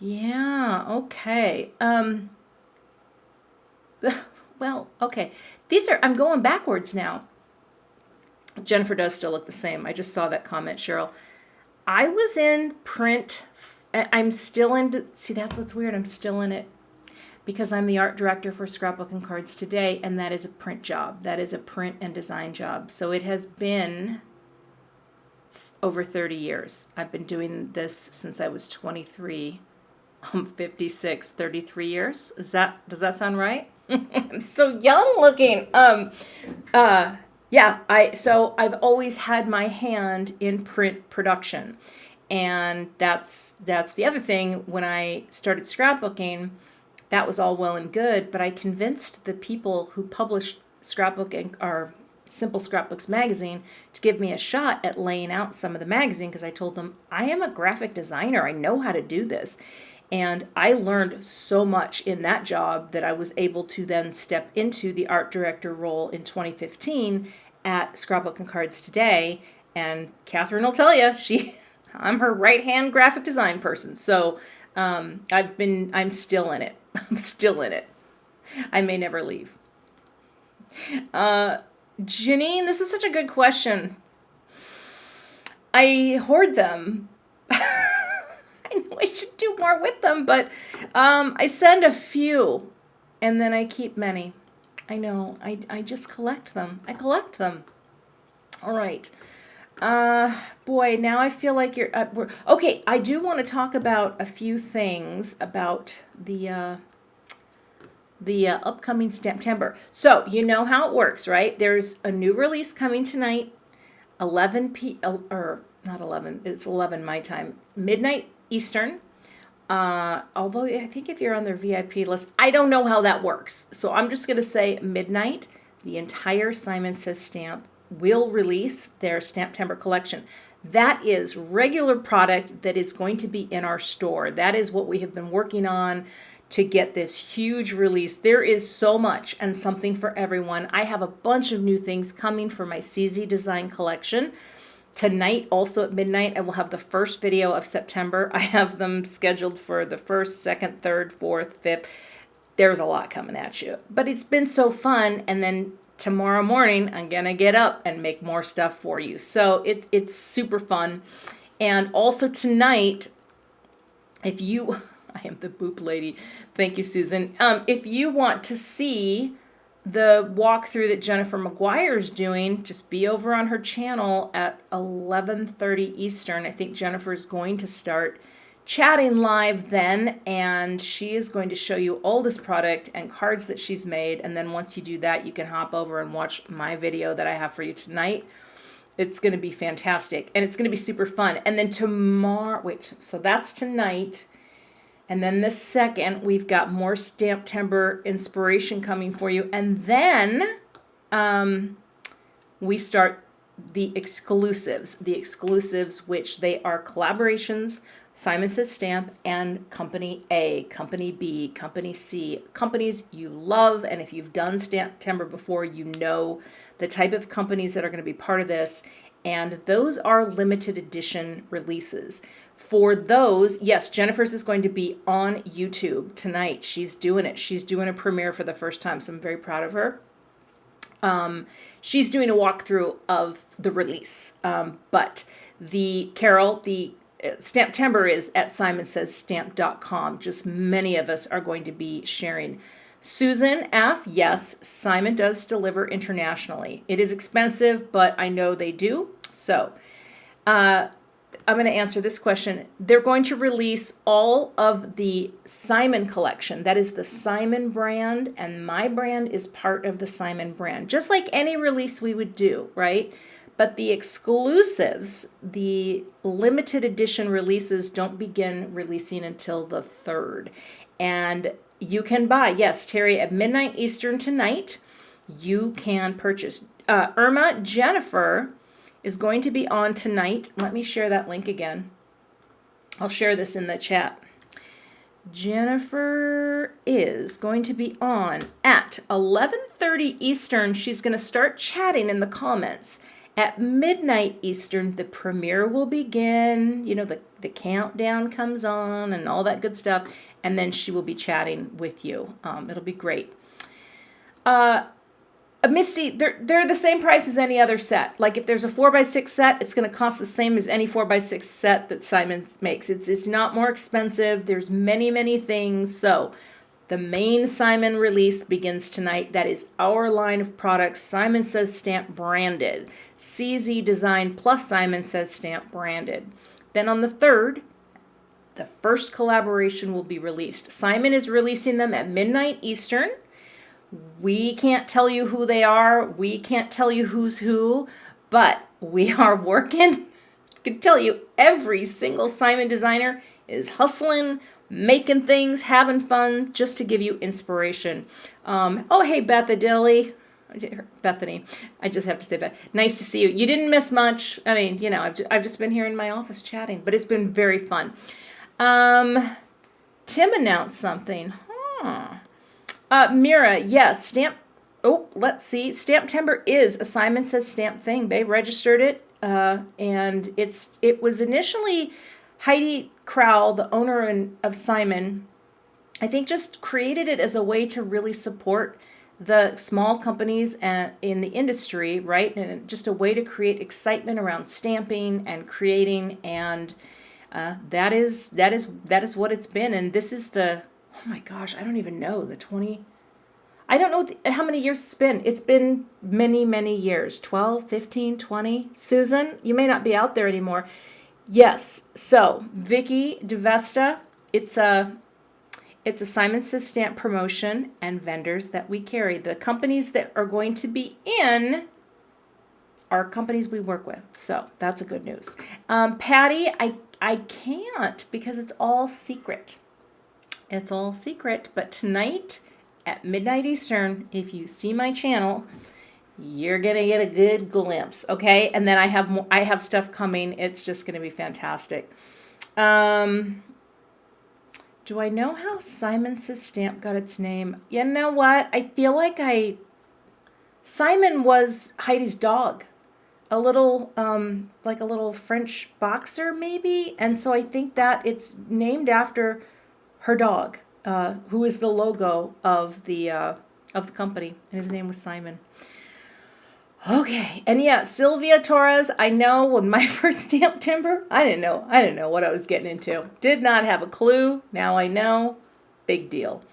Yeah, okay. Well, okay. I'm going backwards now. Jennifer does still look the same. I just saw that comment, Cheryl. I was in print. I'm still in, see, that's what's weird. I'm still in it because I'm the art director for Scrapbooking Cards Today, and that is a print job. That is a print and design job. So it has been over 30 years. I've been doing this since I was 23. I'm 56, 33 years. Does that sound right? I'm so young looking. Yeah, so I've always had my hand in print production. And that's the other thing. When I started scrapbooking, that was all well and good, but I convinced the people who published Scrapbooking or Simple Scrapbooks magazine to give me a shot at laying out some of the magazine, because I told them I am a graphic designer. I know how to do this. And I learned so much in that job that I was able to then step into the art director role in 2015 at Scrapbooking Cards Today. And Catherine will tell you, I'm her right-hand graphic design person. So I'm still in it. I'm still in it. I may never leave. Janine, this is such a good question. I hoard them. I know I should do more with them, but I send a few and then I keep many. I know. I just collect them. I collect them. All right. Boy, now I feel like you're okay. I do want to talk about a few things about the upcoming September. So you know how it works, right? There's a new release coming tonight, 11 or not 11. It's 11 my time, midnight Eastern. Although I think if you're on their VIP list, I don't know how that works. So I'm just going to say midnight. The entire Simon Says stamp will release their September collection. That is regular product that is going to be in our store. That is what we have been working on to get this huge release. There is so much and something for everyone. I have a bunch of new things coming for my CZ Design collection. Tonight, also at midnight, I will have the first video of September. I have them scheduled for the 1st, 2nd, 3rd, 4th, 5th. There's a lot coming at you. But it's been so fun. And then tomorrow morning, I'm going to get up and make more stuff for you. So it's super fun. And also tonight, if you... I am the boop lady. Thank you, Susan. If you want to see the walkthrough that Jennifer McGuire's doing, just be over on her channel at 11:30 Eastern. I think Jennifer's going to start chatting live then, and she is going to show you all this product and cards that she's made. And then once you do that, you can hop over and watch my video that I have for you tonight. It's going to be fantastic, and it's going to be super fun. And then tomorrow, wait, so that's tonight. And then the second, we've got more Stamptember inspiration coming for you. And then we start the exclusives, which they are collaborations, Simon Says Stamp, and Company A, Company B, Company C, companies you love. And if you've done Stamptember before, you know the type of companies that are going to be part of this. And those are limited edition releases. For those, yes, Jennifer's is going to be on YouTube tonight. She's doing it. She's doing a premiere for the first time, so I'm very proud of her. She's doing a walkthrough of the release. But the Stamptember is at simonsaysstamp.com. Just many of us are going to be sharing. Susan F., yes, Simon does deliver internationally. It is expensive, but I know they do. So I'm going to answer this question. They're going to release all of the Simon collection. That is the Simon brand, and my brand is part of the Simon brand, just like any release we would do, right? But the exclusives, the limited edition releases, don't begin releasing until the 3rd. And you can buy, yes, Terry, at midnight Eastern tonight, you can purchase. Irma Jennifer is going to be on tonight. Let me share that link again. I'll share this in the chat. Jennifer is going to be on at 11:30 Eastern. She's going to start chatting in the comments. At midnight Eastern, the premiere will begin. You know, the countdown comes on and all that good stuff. And then she will be chatting with you. It'll be great. Misty, they're the same price as any other set. Like if there's a 4x6 set, it's going to cost the same as any 4x6 set that Simon makes. It's not more expensive. There's many things. So the main Simon release begins tonight. That is our line of products, Simon Says Stamp branded. CZ Design plus Simon Says Stamp branded. Then on the 3rd, the first collaboration will be released. Simon is releasing them at midnight Eastern. We can't tell you who they are. We can't tell you who's who, but we are working. I can tell you every single Simon designer is hustling, making things, having fun, just to give you inspiration. Oh, hey, Bethany. I just have to say that. Nice to see you. You didn't miss much. I mean, you know, I've just been here in my office chatting, but it's been very fun. Tim announced something. Mira, yes, let's see. Stamptember is a Simon Says Stamp thing. They registered it, and it was initially Heidi Crowell, the owner of Simon, I think just created it as a way to really support the small companies in the industry, right? And just a way to create excitement around stamping and creating, and that is what it's been. And this is the, oh my gosh, I don't even know, I don't know how many years it's been. It's been many years, 12, 15, 20. Susan, you may not be out there anymore. Yes, so Vicky DeVesta, it's a Simon Says Stamp promotion and vendors that we carry. The companies that are going to be in are companies we work with, so that's a good news. Patty, I can't because it's all secret. It's all secret, but tonight at midnight Eastern, if you see my channel, you're gonna get a good glimpse, okay? And then I have stuff coming. It's just gonna be fantastic. Do I know how Simon Says Stamp got its name? You know what? I feel like Simon was Heidi's dog, a little like a little French boxer maybe, and so I think that it's named after her dog, who is the logo of the company, and his name was Simon. Okay, and yeah, Sylvia Torres, I know when my first stamp timber, I didn't know what I was getting into. Did not have a clue. Now I know. Big deal.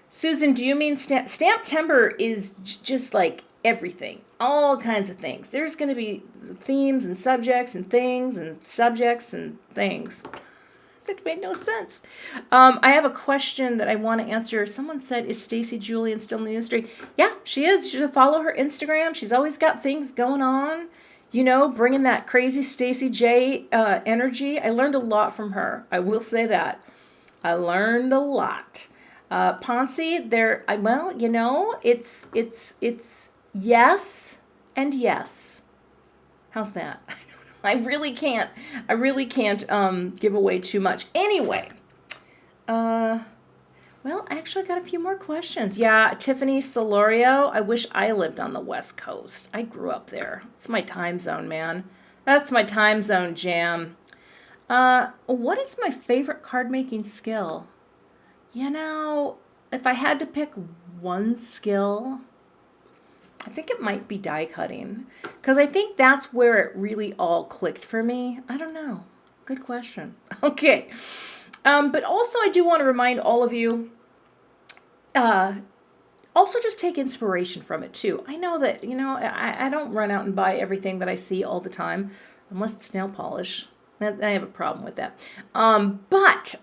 Susan, do you mean stamp timber is just like everything, all kinds of things. There's going to be themes and subjects and things and subjects and things. That made no sense. I have a question that I want to answer. Someone said, is Stacy Julian still in the industry? Yeah, she is. You should follow her Instagram. She's always got things going on, you know, bringing that crazy Stacy J energy. I learned a lot from her. I will say that. I learned a lot. Ponce, well, you know, it's yes and yes. How's that? I really can't give away too much. Anyway, well, I actually got a few more questions. Yeah, Tiffany Solorio, I wish I lived on the West Coast. I grew up there. It's my time zone, man. That's my time zone jam. What is my favorite card making skill? You know, if I had to pick one skill, I think it might be die cutting, because I think that's where it really all clicked for me. I don't know. Good question. Okay. But also I do want to remind all of you, also just take inspiration from it too. I know that, you know, I don't run out and buy everything that I see all the time, unless it's nail polish. I have a problem with that. But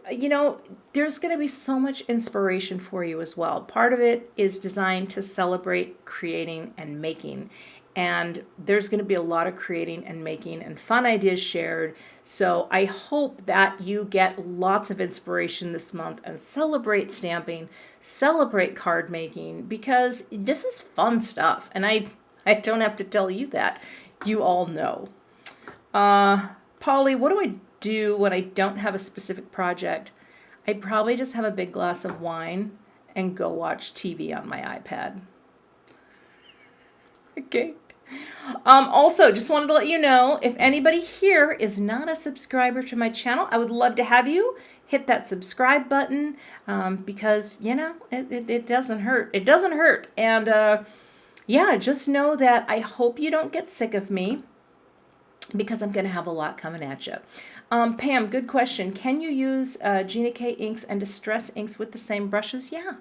you know, there's going to be so much inspiration for you as well. Part of it is designed to celebrate creating and making. And there's going to be a lot of creating and making and fun ideas shared. So I hope that you get lots of inspiration this month and celebrate stamping, celebrate card making, because this is fun stuff. And I don't have to tell you that. You all know. Polly, what do I do when I don't have a specific project? I'd probably just have a big glass of wine and go watch TV on my iPad. Okay. Also, just wanted to let you know, if anybody here is not a subscriber to my channel, I would love to have you hit that subscribe button, because, you know, it doesn't hurt. It doesn't hurt. And, yeah, just know that I hope you don't get sick of me, because I'm going to have a lot coming at you. Pam, good question. Can you use Gina K inks and Distress inks with the same brushes? Yeah.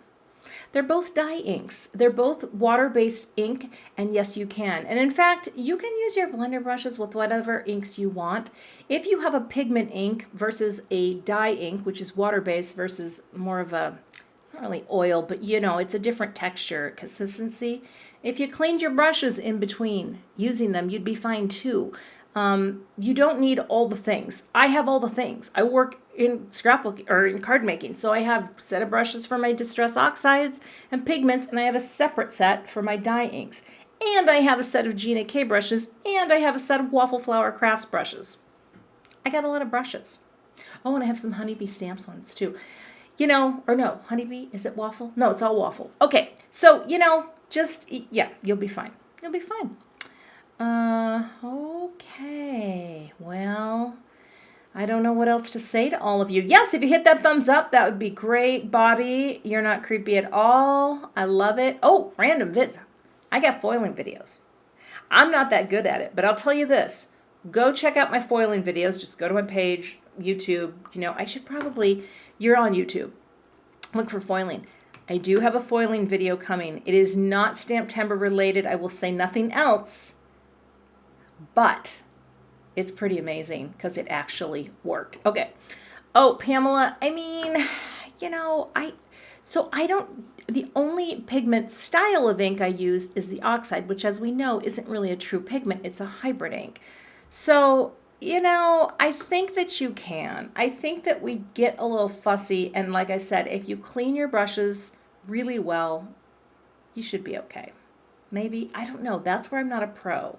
They're both dye inks. They're both water-based ink, and yes, you can. And in fact, you can use your blender brushes with whatever inks you want. If you have a pigment ink versus a dye ink, which is water-based versus more of a, not really oil, but you know, it's a different texture, consistency. If you cleaned your brushes in between using them, you'd be fine too. You don't need all the things. I have all the things. I work in scrapbooking or in card making, so I have a set of brushes for my distress oxides and pigments, and I have a separate set for my dye inks. And I have a set of Gina K brushes, and I have a set of Waffle Flower Crafts brushes. I got a lot of brushes. Oh, and I have some Honeybee Stamps ones too. You know, or no, Honeybee, is it Waffle? No, it's all Waffle. Okay, so, you know, just, yeah, you'll be fine. You'll be fine. Okay, well, I don't know what else to say to all of you. Yes, if you hit that thumbs up, that would be great. Bobby, you're not creepy at all. I love it. Oh, random vids. I got foiling videos. I'm not that good at it, but I'll tell you this. Go check out my foiling videos. Just go to my page, YouTube. You know, I should probably, you're on YouTube. Look for foiling. I do have a foiling video coming. It is not Stamptember related. I will say nothing else. But it's pretty amazing because it actually worked. Okay. Oh, Pamela, I mean, you know, the only pigment style of ink I use is the oxide, which as we know isn't really a true pigment. It's a hybrid ink. So, you know, I think that you can. I think that we get a little fussy. And like I said, if you clean your brushes really well, you should be okay. Maybe, I don't know. That's where I'm not a pro.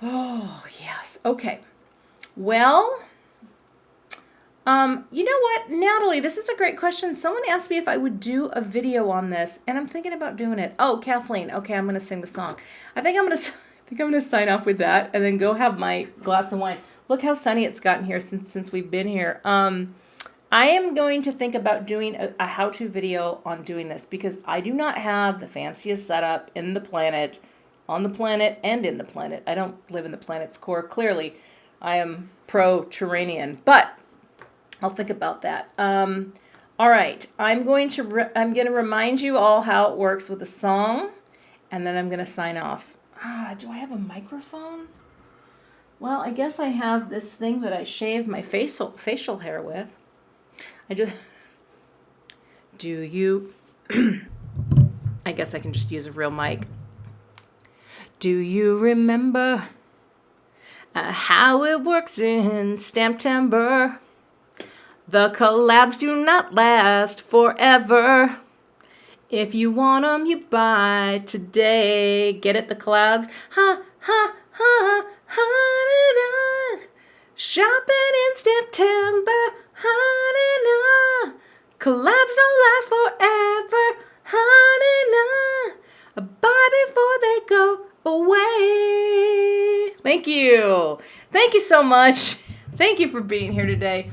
Oh, yes. Okay. Well, you know what, Natalie, this is a great question. Someone asked me if I would do a video on this, and I'm thinking about doing it. Oh, Kathleen. Okay, I'm going to sing the song. I think I'm going to sign off with that and then go have my glass of wine. Look how sunny it's gotten here since we've been here. I am going to think about doing a how-to video on doing this because I do not have the fanciest setup in the planet, on the planet and in the planet. I don't live in the planet's core. Clearly, I am pro-Turanian, but I'll think about that. All right, I'm going to remind you all how it works with a song, and then I'm going to sign off. Do I have a microphone? Well, I guess I have this thing that I shave my facial hair with. Do you, I guess I can just use a real mic. Do you remember how it works in Stamptember? The collabs do not last forever. If you want them, you buy today. Get it, the collabs? Ha, ha, ha, ha, da, da. Shopping in September, ha, da, da. Collabs don't last forever, ha, da, da. Buy before they go away. Thank you. Thank you so much. Thank you for being here today.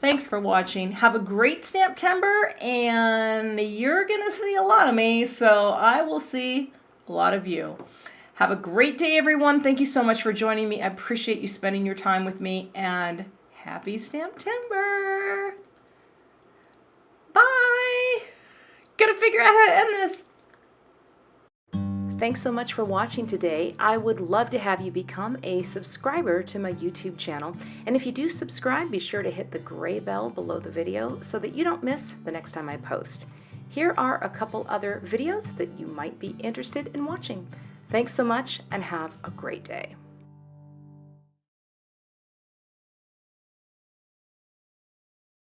Thanks for watching. Have a great Stamptember, and you're going to see a lot of me, so I will see a lot of you. Have a great day, everyone. Thank you so much for joining me. I appreciate you spending your time with me, and happy Stamptember. Bye. Gotta figure out how to end this. Thanks so much for watching today. I would love to have you become a subscriber to my YouTube channel. And if you do subscribe, be sure to hit the gray bell below the video so that you don't miss the next time I post. Here are a couple other videos that you might be interested in watching. Thanks so much and have a great day.